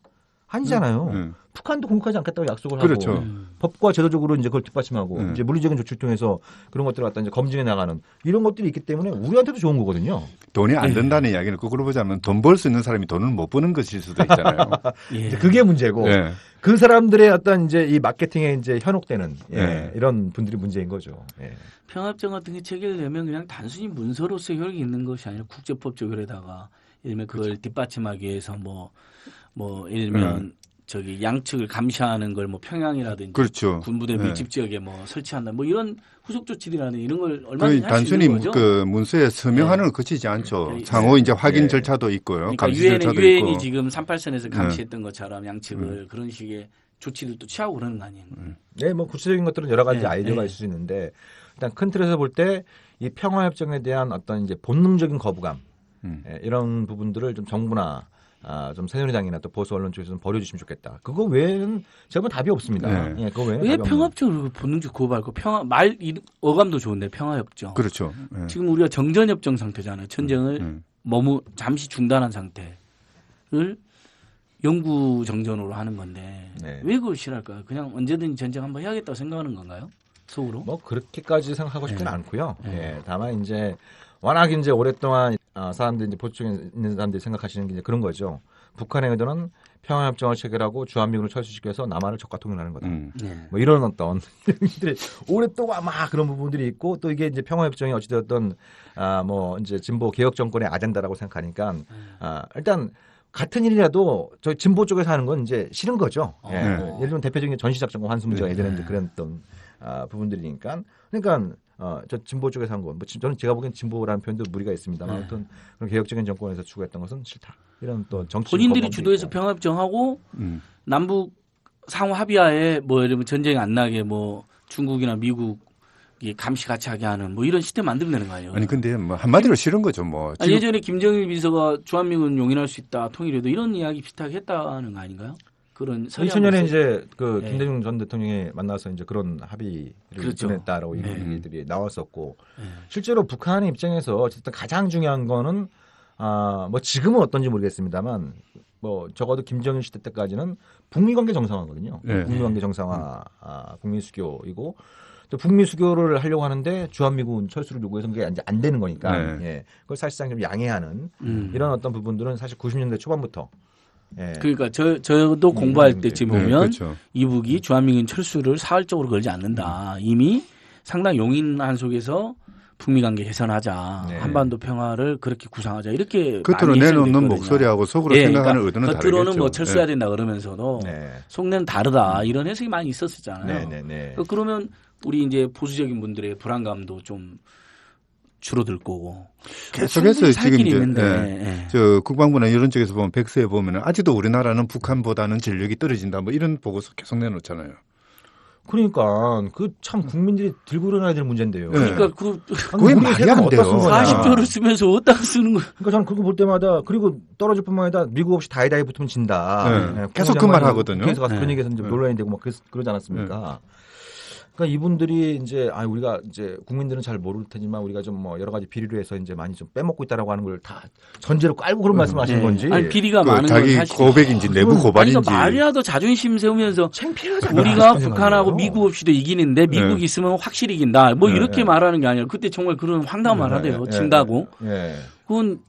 아니잖아요. 북한도 공격하지 않겠다고 약속을 그렇죠. 하고 법과 제도적으로 이제 그걸 뒷받침하고 이제 물리적인 조치를 통해서 그런 것들을 갖다 이제 검증해 나가는 이런 것들이 있기 때문에 우리한테도 좋은 거거든요. 돈이 안 된다는 이야기는 거꾸로 보자면 돈 벌 수 있는 사람이 돈을 못 버는 것일 수도 있잖아요. 예. 이제 그게 문제고 네. 그 사람들의 어떤 이제 이 마케팅에 이제 현혹되는 네. 이런 분들이 문제인 거죠. 예. 평화협정 같은 게 체결되면 그냥 단순히 문서로서 효력이 있는 것이 아니라 국제법적 효력에다가 예를 들면 그걸 뒷받침하기 위해서 뭐 예를 들면 저기 양측을 감시하는 걸 뭐 평양이라든지 그렇죠. 군부대 네. 밀집 지역에 뭐 설치한다 뭐 이런 후속 조치들이라는 이런 걸 그 얼마든지 할 수 단순히 있는 거죠. 그 문서에 서명하는 걸 거치지 않죠. 네. 상호 이제 확인 네. 절차도 있고요. 그러니까 감시 절차도 유엔이 있고. 지금 38선에서 감시했던 것처럼 양측을 그런 식의 조치를 또 취하고 그러는 거 아니에요. 네, 뭐 구체적인 것들은 여러 가지 네, 아이디어가 네. 있을 수 있는데 일단 큰 틀에서 볼 때 이 평화협정에 대한 어떤 이제 본능적인 거부감 이런 부분들을 좀 정부나 좀 새누리당이나 또 보수 언론 쪽에서는 버려주시면 좋겠다. 그거 외에는 제가 보면 답이 없습니다. 네. 예, 그거 외에는 왜 답이 없는 평화협정을 본능적 고발고 어감도 좋은데 평화협정. 그렇죠. 네. 지금 우리가 정전협정 상태잖아요. 전쟁을 잠시 중단한 상태를 영구 정전으로 하는 건데 네. 왜 그걸 싫어할까요? 그냥 언제든지 전쟁 한번 해야겠다고 생각하는 건가요? 속으로? 뭐 그렇게까지 생각하고 싶지는 네. 않고요. 네. 예, 다만 이제 워낙 이제 오랫동안 사람들이 이제 보수 쪽에 있는 사람들이 생각하시는 게 이제 그런 거죠. 북한의 의도는 평화협정을 체결하고 주한미군을 철수시켜서 남한을 적과 통일하는 거다. 네. 뭐 이런 어떤 일들이 오랫동안 막 그런 부분들이 있고 또 이게 이제 평화협정이 어찌되었던 뭐 이제 진보 개혁 정권의 아젠다라고 생각하니까 일단 같은 일이라도 저 진보 쪽에서 하는 건 이제 싫은 거죠. 예. 예를 들면 대표적인 전시작전과 환수 문제가 예전에 이제 그런 어떤 부분들이니까 그러니까 저 진보 쪽에서 한 거, 뭐 저는 제가 보기엔 진보라는 표현도 무리가 있습니다만 아무튼 그런 개혁적인 정권에서 추구했던 것은 싫다. 이런 또 정치 본인들이 주도해서 평화협정하고 남북 상호 합의하에 뭐 예를 들면 전쟁이 안 나게 뭐 중국이나 미국이 감시 같이 하게 하는 뭐 이런 시스템 만들면 되는 거 아니에요? 아니 근데 뭐 한마디로 싫은 거죠. 뭐 지금 예전에 김정일 비서가 주한미군 용인할 수 있다 통일해도 이런 이야기 비슷하게 했다는 거 아닌가요? 그런 2000년에 이제 그 네. 김대중 전 대통령이 만나서 이제 그런 합의를 그렇죠. 보냈다라고 이런 네. 얘기들이 나왔었고 네. 실제로 북한의 입장에서 어쨌든 가장 중요한 거는 뭐 지금은 어떤지 모르겠습니다만 뭐 적어도 김정일 시대 때까지는 북미 관계 정상화거든요. 네. 북미 관계 정상화, 북미 수교이고 또 북미 수교를 하려고 하는데 주한미군 철수를 요구해서 그게 이제 안 되는 거니까 네. 예. 그걸 사실상 좀 양해하는 이런 어떤 부분들은 사실 90년대 초반부터 예. 그러니까 저도 공부할 때쯤 네, 보면 그렇죠. 이북이 주한미군 철수를 사활적으로 걸지 않는다. 이미 상당 용인한 속에서 북미 관계 개선하자. 네. 한반도 평화를 그렇게 구상하자. 이렇게 겉으로 많이 내놓는 해석됐거든요. 목소리하고 속으로 예, 생각하는 그러니까 의도는 겉으로는 다르겠죠. 뭐 철수해야 네. 된다 그러면서도 네. 속내는 다르다. 이런 해석이 많이 있었잖아요. 네. 그러면 우리 이제 보수적인 분들의 불안감도 좀 줄어들 거고. 계속해서 살 지금 길이 이제 있는데. 예. 예. 저 국방부나 이런 쪽에서 보면 백서에 보면은 아직도 우리나라는 북한보다는 전력이 떨어진다 뭐 이런 보고서 계속 내놓잖아요. 그러니까 그 참 국민들이 들고 일어나야 될 문제인데요. 네. 그러니까 그 그게 말이 안 돼요. 40조를 쓰면서 어디다가 쓰는 거야? 그러니까 저는 그거 볼 때마다 그리고 떨어질 뿐만 아니라 미국 없이 다이다이 붙으면 진다. 네. 계속 그 말 하거든요. 그래서 가서 네. 그런 얘기해서 이제 논란이 되고 막 그러지 않았습니까? 그러니까 이분들이 이제 우리가 이제 국민들은 잘 모를 테지만 우리가 좀 뭐 여러 가지 비리로 해서 이제 많이 좀 빼먹고 있다라고 하는 걸 다 전제로 깔고 그런 말씀하시는 건지. 아니 비리가 그 많은 건 자기 사실. 고백인지 내부 아니, 고발인지. 그러니까 말이라도 자존심 세우면서 창피하잖아요. 우리가 북한하고 미국 없이도 이기는데 미국 있으면 확실히 이긴다. 뭐 네, 이렇게 네. 말하는 게 아니라 그때 정말 그런 황당한 말 하대요. 진다고. 예. 그건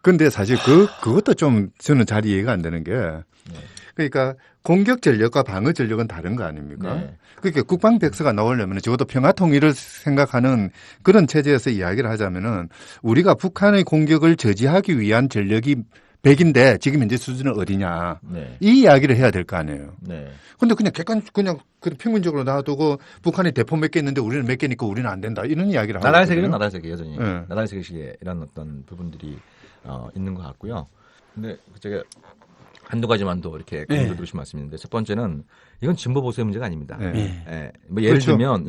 근데 사실 그것도 좀 저는 잘 이해가 안 되는 게 그러니까 공격 전력과 방어 전력은 다른 거 아닙니까? 네. 그러니까 국방 백서가 나오려면 적어도 평화 통일을 생각하는 그런 체제에서 이야기를 하자면은 우리가 북한의 공격을 저지하기 위한 전력이 100인데 지금 현재 수준은 어디냐. 네. 이 이야기를 해야 될 거 아니에요. 네. 근데 그냥 그냥 평균적으로 놔두고 북한이 대포 몇 개 있는데 우리는 몇 개니까 우리는 안 된다. 이런 이야기를 하고 나라의 있거든요. 세계는 나라의 세계 여전히. 네. 나라의 세계식의 이런 어떤 부분들이 있는 것 같고요. 근데 제가 한두 가지만 더 이렇게 강조드리고 싶은 말씀이 있는데 첫 번째는 이건 진보 보수의 문제가 아닙니다. 네. 예. 뭐 예를 그렇죠. 들면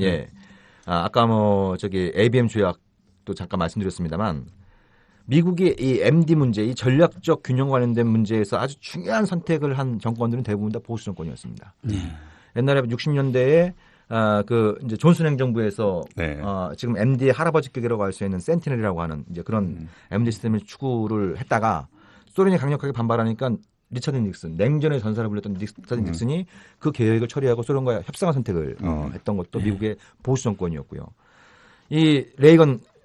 아까 뭐 저기 ABM 조약도 잠깐 말씀드렸습니다만 미국의 이 MD 문제, 이 전략적 균형 관련된 문제에서 아주 중요한 선택을 한 정권들은 대부분 다 보수 정권이었습니다. 옛날에 60년대에 그 이제 존슨 행정부에서 지금 MD의 할아버지격이라고 할 수 있는 센티넬이라고 하는 이제 그런 MD 시스템을 추구를 했다가 소련이 강력하게 반발하니까 리처드 닉슨, 냉전의 전사를 불렸던 리처드 닉슨이 그 계획을 처리하고 소련과 협상한 선택을 했던 것도 미국의 보수 정권이었고요. 이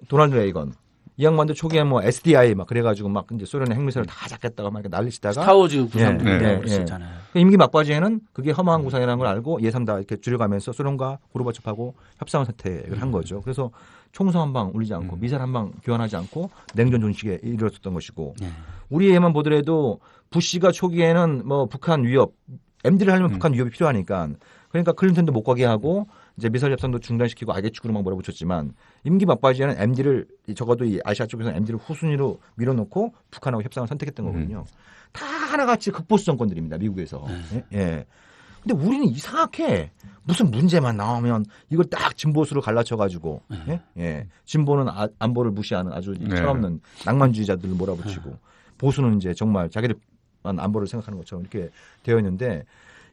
도널드 레이건, 이 양반도 초기에 뭐 SDI 막 그래가지고 막 이제 소련의 핵미사일을 다 잡겠다고 막 이렇게 난리치다가 스타워즈 구상도 그랬었잖아요. 임기 막바지에는 그게 허망한 구상이라는 걸 알고 예산 다 이렇게 줄여가면서 소련과 고르바초프하고 협상을 선택을 한 거죠. 그래서 총성 한 방 울리지 않고 미사일 한 방 교환하지 않고 냉전 존식에 이르렀던 것이고 우리에만 보더라도 부시가 초기에는 뭐 북한 위협, MD를 하려면 북한 위협이 필요하니까 그러니까 클린턴도 못 가게 하고 이제 미사일 협상도 중단시키고 악의축으로 막 몰아붙였지만 임기 막바지에는 MD를 적어도 이 아시아 쪽에서는 MD를 후순위로 밀어놓고 북한하고 협상을 선택했던 거거든요. 다 하나같이 극보수 정권들입니다. 미국에서. 예. 근데 우리는 이상하게 무슨 문제만 나오면 이걸 딱 진보수로 갈라쳐가지고 진보는 안보를 무시하는 아주 철없는 낭만주의자들을 몰아붙이고 보수는 이제 정말 자기들만 안보를 생각하는 것처럼 이렇게 되어 있는데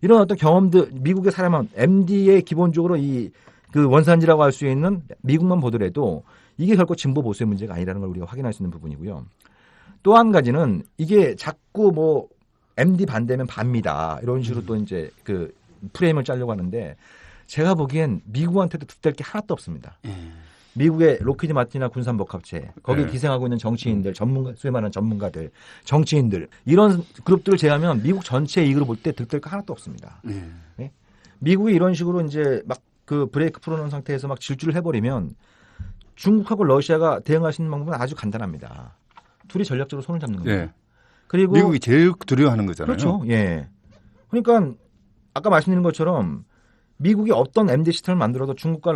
이런 어떤 경험들 미국의 사람은 MD의 기본적으로 그 원산지라고 할 수 있는 미국만 보더라도 이게 결코 진보 보수의 문제가 아니라는 걸 우리가 확인할 수 있는 부분이고요. 또 한 가지는 이게 자꾸 뭐 MD 반대면 반미다 이런 식으로 또 이제 그 프레임을 짜려고 하는데 제가 보기엔 미국한테도 득될 게 하나도 없습니다. 미국의 로키드 마틴이나 군산복합체 거기에 기생하고 있는 정치인들 소위 말하는 전문가들 정치인들 이런 그룹들을 제외하면 미국 전체 이익으로 볼 때 득될 거 하나도 없습니다. 네? 미국이 이런 식으로 이제 막 그 브레이크 풀어놓은 상태에서 막 질주를 해버리면 중국하고 러시아가 대응할 수 있는 방법은 아주 간단합니다. 둘이 전략적으로 손을 잡는 겁니다. 그리고 미국이 제일 두려워하는 거잖아요. 그렇죠. 예. 그러니까 아까 말씀드린 것처럼 미국이 어떤 MD 시스템을 만들어도 중국과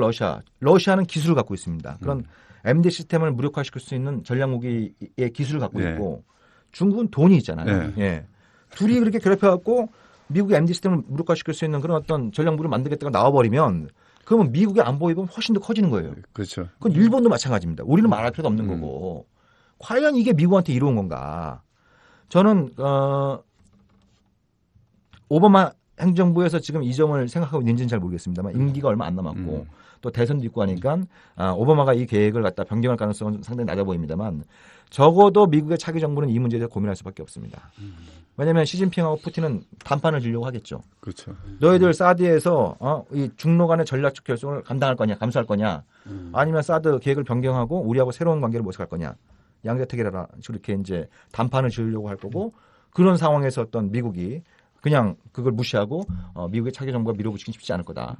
러시아는 기술을 갖고 있습니다. 그런 MD 시스템을 무력화시킬 수 있는 전략무기의 기술을 갖고 있고 중국은 돈이 있잖아요. 예. 둘이 그렇게 결합해갖고 미국의 MD 시스템을 무력화시킬 수 있는 그런 어떤 전략무기를 만들겠다가 나와버리면 그러면 미국의 안보 위협은 훨씬 더 커지는 거예요. 그렇죠. 그건 일본도 마찬가지입니다. 우리는 말할 필요도 없는 거고 과연 이게 미국한테 이로운 건가? 저는 오바마 행정부에서 지금 이 점을 생각하고 있는지는 잘 모르겠습니다만 임기가 얼마 안 남았고 또 대선도 있고 하니까 오바마가 이 계획을 갖다 변경할 가능성은 상당히 낮아 보입니다만 적어도 미국의 차기 정부는 이 문제에 대해 고민할 수밖에 없습니다. 왜냐하면 시진핑하고 푸틴은 단판을 지려고 하겠죠. 그렇죠. 너희들 사드에서 이 중로 간의 전략적 결정을 감당할 거냐, 감수할 거냐, 아니면 사드 계획을 변경하고 우리하고 새로운 관계를 모색할 거냐, 양자택일하라 이렇게 이제 단판을 지으려고 할 거고 그런 상황에서 어떤 미국이 그냥 그걸 무시하고 미국의 차기 정부가 밀어붙이긴 쉽지 않을 거다.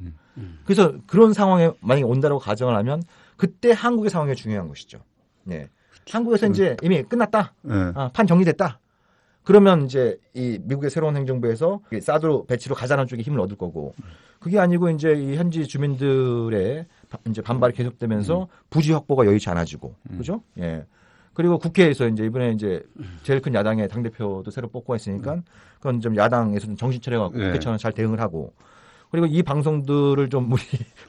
그래서 그런 상황에 만약에 온다라고 가정을 하면 그때 한국의 상황이 중요한 것이죠. 네. 한국에서 이제 이미 끝났다. 판 정리됐다. 그러면 이제 이 미국의 새로운 행정부에서 사드 배치로 가자는 쪽에 힘을 얻을 거고 그게 아니고 이제 이 현지 주민들의 이제 반발이 계속되면서 부지 확보가 여의치 않아지고 그죠? 예. 그리고 국회에서 이제 이번에 이제 제일 큰 야당의 당대표도 새로 뽑고 했으니까 그건 좀 야당에서 좀 정신 차려갖고 국회처럼 잘 대응을 하고 그리고 이 방송들을 좀 우리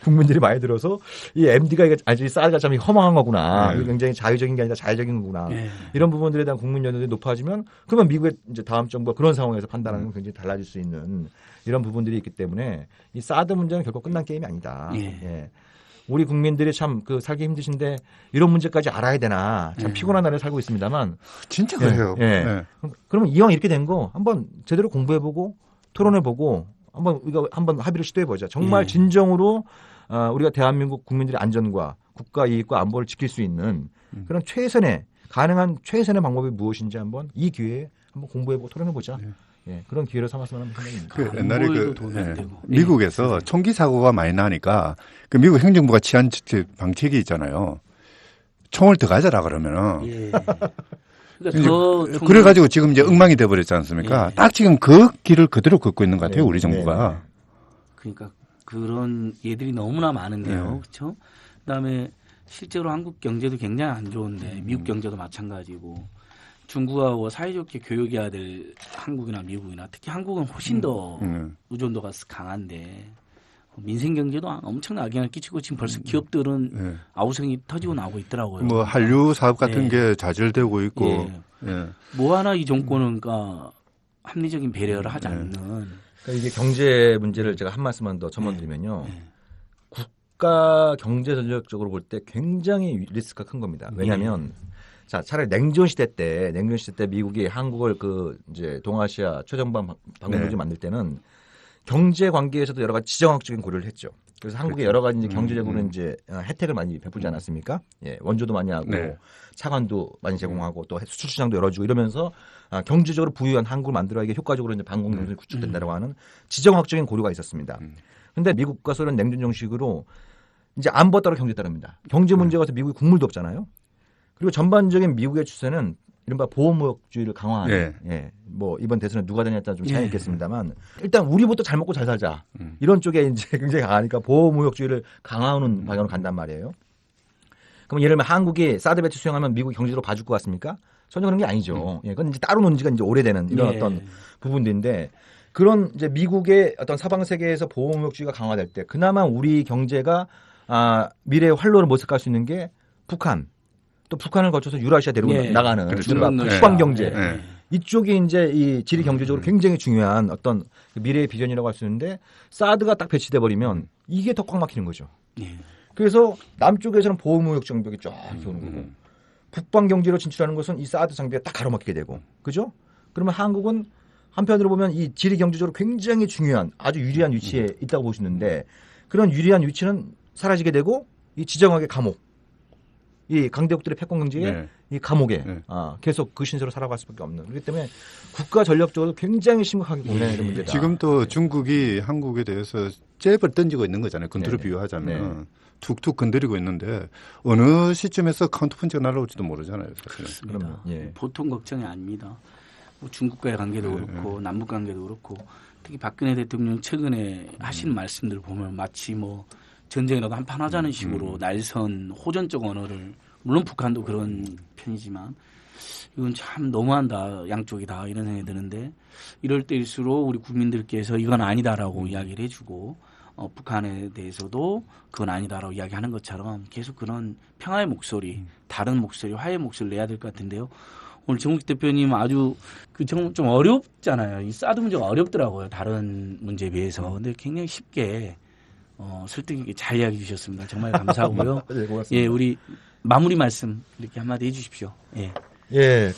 국민들이 많이 들어서 이 MD가 이게 아주 사드가 참 허망한 거구나. 네. 굉장히 자유적인 게 아니라 자유적인 거구나. 네. 이런 부분들에 대한 국민 연대가 높아지면 그러면 미국의 이제 다음 정부가 그런 상황에서 판단하는 건 굉장히 달라질 수 있는 이런 부분들이 있기 때문에 이 사드 문제는 결코 끝난 게임이 아니다. 예. 예. 우리 국민들이 참 그 살기 힘드신데 이런 문제까지 알아야 되나 참 피곤한 나라에 살고 있습니다만 진짜 그래요. 예. 네. 그러면 이왕 이렇게 된 거 한번 제대로 공부해보고 토론해보고 한번 이거 한번 합의를 시도해보자. 정말 예. 진정으로 우리가 대한민국 국민들의 안전과 국가 이익과 안보를 지킬 수 있는 그런 가능한 최선의 방법이 무엇인지 한번 이 기회에 한번 공부해보고 토론해보자. 예, 그런 기회를 삼았으면 하는 생각입니다. 그 옛날에 아무래도 도움이 안 되고. 미국에서 총기 사고가 많이 나니까 그 미국 행정부가 취한 방책이 있잖아요. 총을 더 가져라 그러면은. 예. 그러니까 그래가지고 지금 이제 엉망이 돼버렸지 않습니까? 예. 딱 지금 그 길을 그대로 걷고 있는 것 같아요, 네. 우리 정부가. 네. 그러니까 그런 예들이 너무나 많은데요. 네. 그렇죠? 그다음에 실제로 한국 경제도 굉장히 안 좋은데 미국 경제도 마찬가지고 중국하고 사이좋게 교역해야 될 한국이나 미국이나 특히 한국은 훨씬 더 의존도가 강한데 민생 경제도 엄청난 악영향을 끼치고 지금 벌써 기업들은 네. 아우성이 터지고 나오고 있더라고요. 뭐 한류 사업 같은 예. 게 좌절되고 있고. 예. 예. 뭐 하나 이 정권은 그러니까 합리적인 배려를 하지 않는 그러니까 이게 경제 문제를 제가 한 말씀만 더 첨언드리면요. 네. 국가 경제 전략적으로 볼 때 굉장히 리스크가 큰 겁니다. 왜냐하면 자 차라리 냉전 시대 때 미국이 한국을 그 이제 동아시아 최전방 방문지 만들 때는 경제 관계에서도 여러 가지 지정학적인 고려를 했죠. 그래서 한국에 여러 가지 이제 경제적으로 이제 혜택을 많이 베풀지 않았습니까? 예, 원조도 많이 하고 네. 차관도 많이 제공하고 또 수출 시장도 열어주고 이러면서 경제적으로 부유한 한국을 만들어야 이게 효과적으로 이제 방공 경제가 구축된다고 하는 지정학적인 고려가 있었습니다. 그런데 미국과 소련 냉전 정식으로 이제 안보 따라 경제 따릅니다. 경제 문제가 와서 미국이 국물도 없잖아요. 그리고 전반적인 미국의 추세는 이른바 보호무역주의를 강화하는 뭐 이번 대선에 누가 되냐에 따라 좀 차이 있겠습니다만 일단 우리부터 잘 먹고 잘 살자 이런 쪽에 이제 굉장히 강하니까 보호무역주의를 강화하는 방향으로 간단 말이에요. 그럼 예를 들면 한국이 사드 배치 수용하면 미국이 경제적으로 봐줄 것 같습니까? 전혀 그런 게 아니죠. 예, 그건 이제 따로 논 지가 이제 오래되는 이런 어떤 부분들인데 그런 이제 미국의 어떤 사방 세계에서 보호무역주의가 강화될 때 그나마 우리 경제가 미래의 활로를 모색할 수 있는 게 북한. 또 북한을 거쳐서 유라시아 데리고 나가는 국방 경제 이쪽이 이제 이 지리 경제적으로 굉장히 중요한 어떤 미래의 비전이라고 할 수 있는데 사드가 딱 배치돼 버리면 이게 더 꽉 막히는 거죠. 그래서 남쪽에서는 보호무역 장벽이 쫙 이렇게 오는 거고 북방 경제로 진출하는 것은 이 사드 장벽에 딱 가로막히게 되고 그죠? 그러면 한국은 한편으로 보면 이 지리 경제적으로 굉장히 중요한 아주 유리한 위치에 있다고 보시는데 그런 유리한 위치는 사라지게 되고 이 지정학의 감옥 이 강대국들의 패권 경제에 이 감옥에 계속 그 신세로 살아갈 수밖에 없는 그렇기 때문에 국가 전략적으로 굉장히 심각하게 고민해야 되는 문제다. 지금 또 중국이 한국에 대해서 잽을 던지고 있는 거잖아요. 건투로 비유하자면 툭툭 건드리고 있는데 어느 시점에서 카운터펀치가 날아올지도 모르잖아요. 그렇습니다. 보통 걱정이 아닙니다. 뭐 중국과의 관계도 그렇고 남북 관계도 그렇고 특히 박근혜 대통령 최근에 하시는 말씀들 보면 마치 뭐 전쟁이라도 한판 하자는 식으로 날선 호전적 언어를 물론 북한도 그런 편이지만 이건 참 너무한다 양쪽이 다 이런 생각이 드는데 이럴 때일수록 우리 국민들께서 이건 아니다라고 이야기를 해주고 북한에 대해서도 그건 아니다라고 이야기하는 것처럼 계속 그런 평화의 목소리 다른 목소리 화해의 목소리를 내야 될 것 같은데요. 오늘 정욱 대표님 아주 좀 어렵잖아요. 이 사드 문제가 어렵더라고요. 다른 문제에 비해서. 근데 굉장히 쉽게 설득 있게 잘 이야기해 주셨습니다. 정말 감사하고요. 네, 고맙습니다. 예, 우리 마무리 말씀 이렇게 한마디 해주십시오. 예. 예,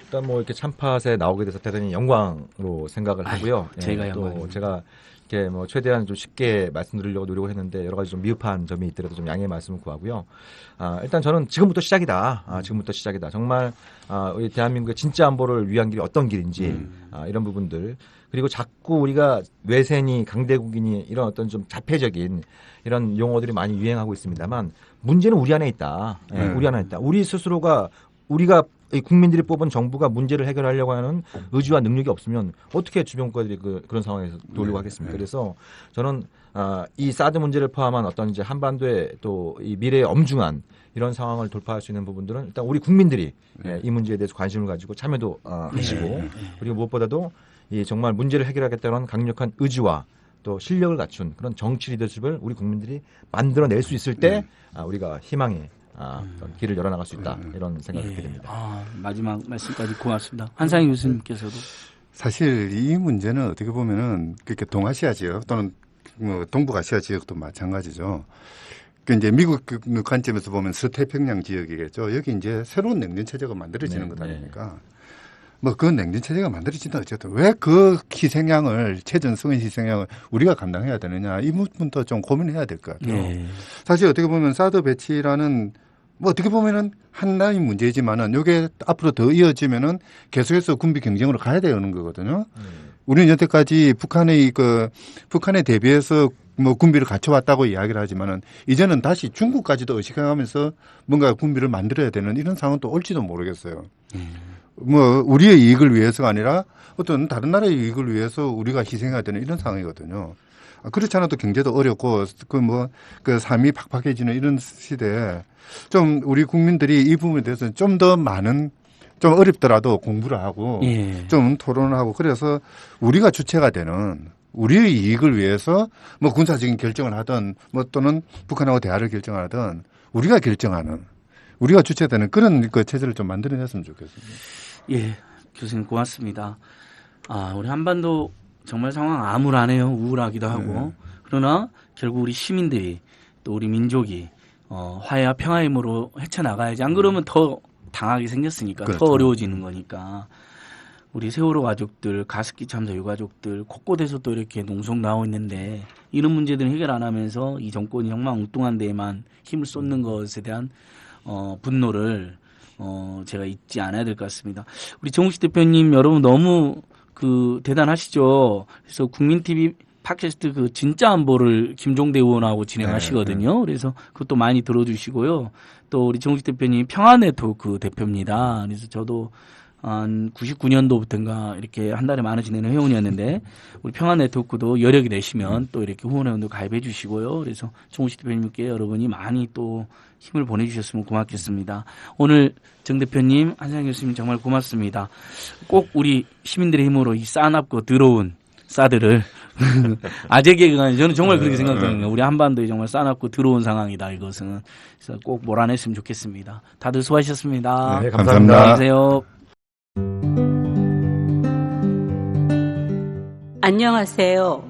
일단 뭐 이렇게 참팟에 나오게 돼서 대단히 영광으로 생각을 하고요. 제가 또 영광입니다. 제가 이렇게 뭐 최대한 좀 쉽게 말씀드리려고 노력을 했는데 여러 가지 좀 미흡한 점이 있더라도 좀 양해의 말씀을 구하고요. 일단 저는 지금부터 시작이다. 지금부터 시작이다. 정말 우리 대한민국의 진짜 안보를 위한 길이 어떤 길인지 이런 부분들 그리고 자꾸 우리가 외세니 강대국이니 이런 어떤 좀 자폐적인 이런 용어들이 많이 유행하고 있습니다만 문제는 우리 안에 있다. 우리 안에 있다. 우리 스스로가 우리가 이 국민들이 뽑은 정부가 문제를 해결하려고 하는 의지와 능력이 없으면 어떻게 주변 국가들이 그런 상황에서 돌려고 하겠습니까? 그래서 저는 이 사드 문제를 포함한 어떤 이제 한반도의 또 이 미래의 엄중한 이런 상황을 돌파할 수 있는 부분들은 일단 우리 국민들이 이 문제에 대해서 관심을 가지고 참여도 하시고 그리고 무엇보다도 이 정말 문제를 해결하겠다는 강력한 의지와 또 실력을 갖춘 그런 정치 리더십을 우리 국민들이 만들어낼 수 있을 때 우리가 희망의 어떤 길을 열어나갈 수 있다 이런 생각을 갖게 됩니다. 마지막 말씀까지 고맙습니다. 한상희 교수님께서도 사실 이 문제는 어떻게 보면은 그렇게 동아시아 지역 또는 뭐 동북아시아 지역도 마찬가지죠. 그 이제 미국 관점에서 보면 서태평양 지역이겠죠. 여기 이제 새로운 냉전 체제가 만들어지는 것 아닙니까? 뭐 그 냉전 체제가 만들어진다 어쨌든 왜 그 희생양을 최전성의 희생양을 우리가 감당해야 되느냐 이 부분도 좀 고민해야 될 것 같아요. 사실 어떻게 보면 사드 배치라는 뭐 어떻게 보면은 하나의 문제이지만은 이게 앞으로 더 이어지면은 계속해서 군비 경쟁으로 가야 되는 거거든요. 우리는 여태까지 북한에 대비해서 뭐 군비를 갖춰왔다고 이야기를 하지만은 이제는 다시 중국까지도 의식해가면서 뭔가 군비를 만들어야 되는 이런 상황도 올지도 모르겠어요. 뭐 우리의 이익을 위해서가 아니라 어떤 다른 나라의 이익을 위해서 우리가 희생해야 되는 이런 상황이거든요. 그렇지 않아도 경제도 어렵고 삶이 팍팍해지는 이런 시대에 좀 우리 국민들이 이 부분에 대해서 좀 더 많은 좀 어렵더라도 공부를 하고 좀 토론을 하고 그래서 우리가 주체가 되는 우리의 이익을 위해서 뭐 군사적인 결정을 하든 뭐 또는 북한하고 대화를 결정하든 우리가 결정하는 우리가 주체되는 그런 그 체제를 좀 만들어냈으면 좋겠습니다. 예, 교수님 고맙습니다. 우리 한반도 정말 상황 암울하네요. 우울하기도 하고. 그러나 결국 우리 시민들이 또 우리 민족이 화해와 평화의 힘으로 헤쳐나가야지. 안 그러면 더 당하게 생겼으니까 그렇죠. 더 어려워지는 거니까. 우리 세월호 가족들, 가습기 참사 유가족들 곳곳에서 또 이렇게 농성 나오고 있는데 이런 문제들을 해결 안 하면서 이 정권이 정말 엉뚱한 데에만 힘을 쏟는 것에 대한 분노를 제가 잊지 않아야 될 것 같습니다. 우리 정우식 대표님 여러분 너무 대단하시죠. 그래서 국민TV 팟캐스트 진짜 안보를 김종대 의원하고 진행하시거든요. 그래서 그것도 많이 들어주시고요. 또 우리 정우식 대표님 평화네트워크 대표입니다. 그래서 저도 한 99년도부터인가 이렇게 한 달에 만원 지내는 회원이었는데 우리 평화네트워크도 여력이 되시면 또 이렇게 후원회원도 가입해 주시고요. 그래서 정우식 대표님께 여러분이 많이 또 힘을 보내주셨으면 고맙겠습니다. 오늘 정 대표님, 한상희 교수님 정말 고맙습니다. 꼭 우리 시민들의 힘으로 이 싸납고 더러운 사드를 아재 개그가 아니라 저는 정말 그렇게 생각합니다. 우리 한반도에 정말 싸납고 더러운 상황이다 이것은. 그래서 꼭 몰아냈으면 좋겠습니다. 다들 수고하셨습니다. 네, 감사합니다. 안녕히 계세요. 안녕하세요.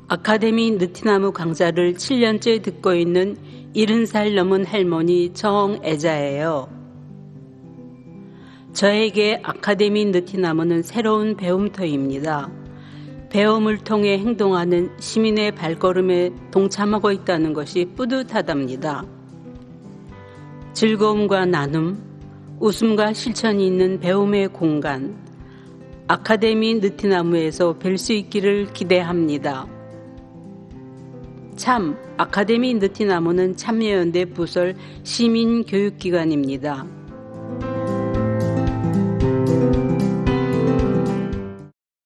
아카데미 느티나무 강좌를 7년째 듣고 있는 70살 넘은 할머니 정애자예요. 저에게 아카데미 느티나무는 새로운 배움터입니다. 배움을 통해 행동하는 시민의 발걸음에 동참하고 있다는 것이 뿌듯하답니다. 즐거움과 나눔, 웃음과 실천이 있는 배움의 공간, 아카데미 느티나무에서 뵐 수 있기를 기대합니다. 참, 아카데미 느티나무는 참여연대 부설 시민교육기관입니다.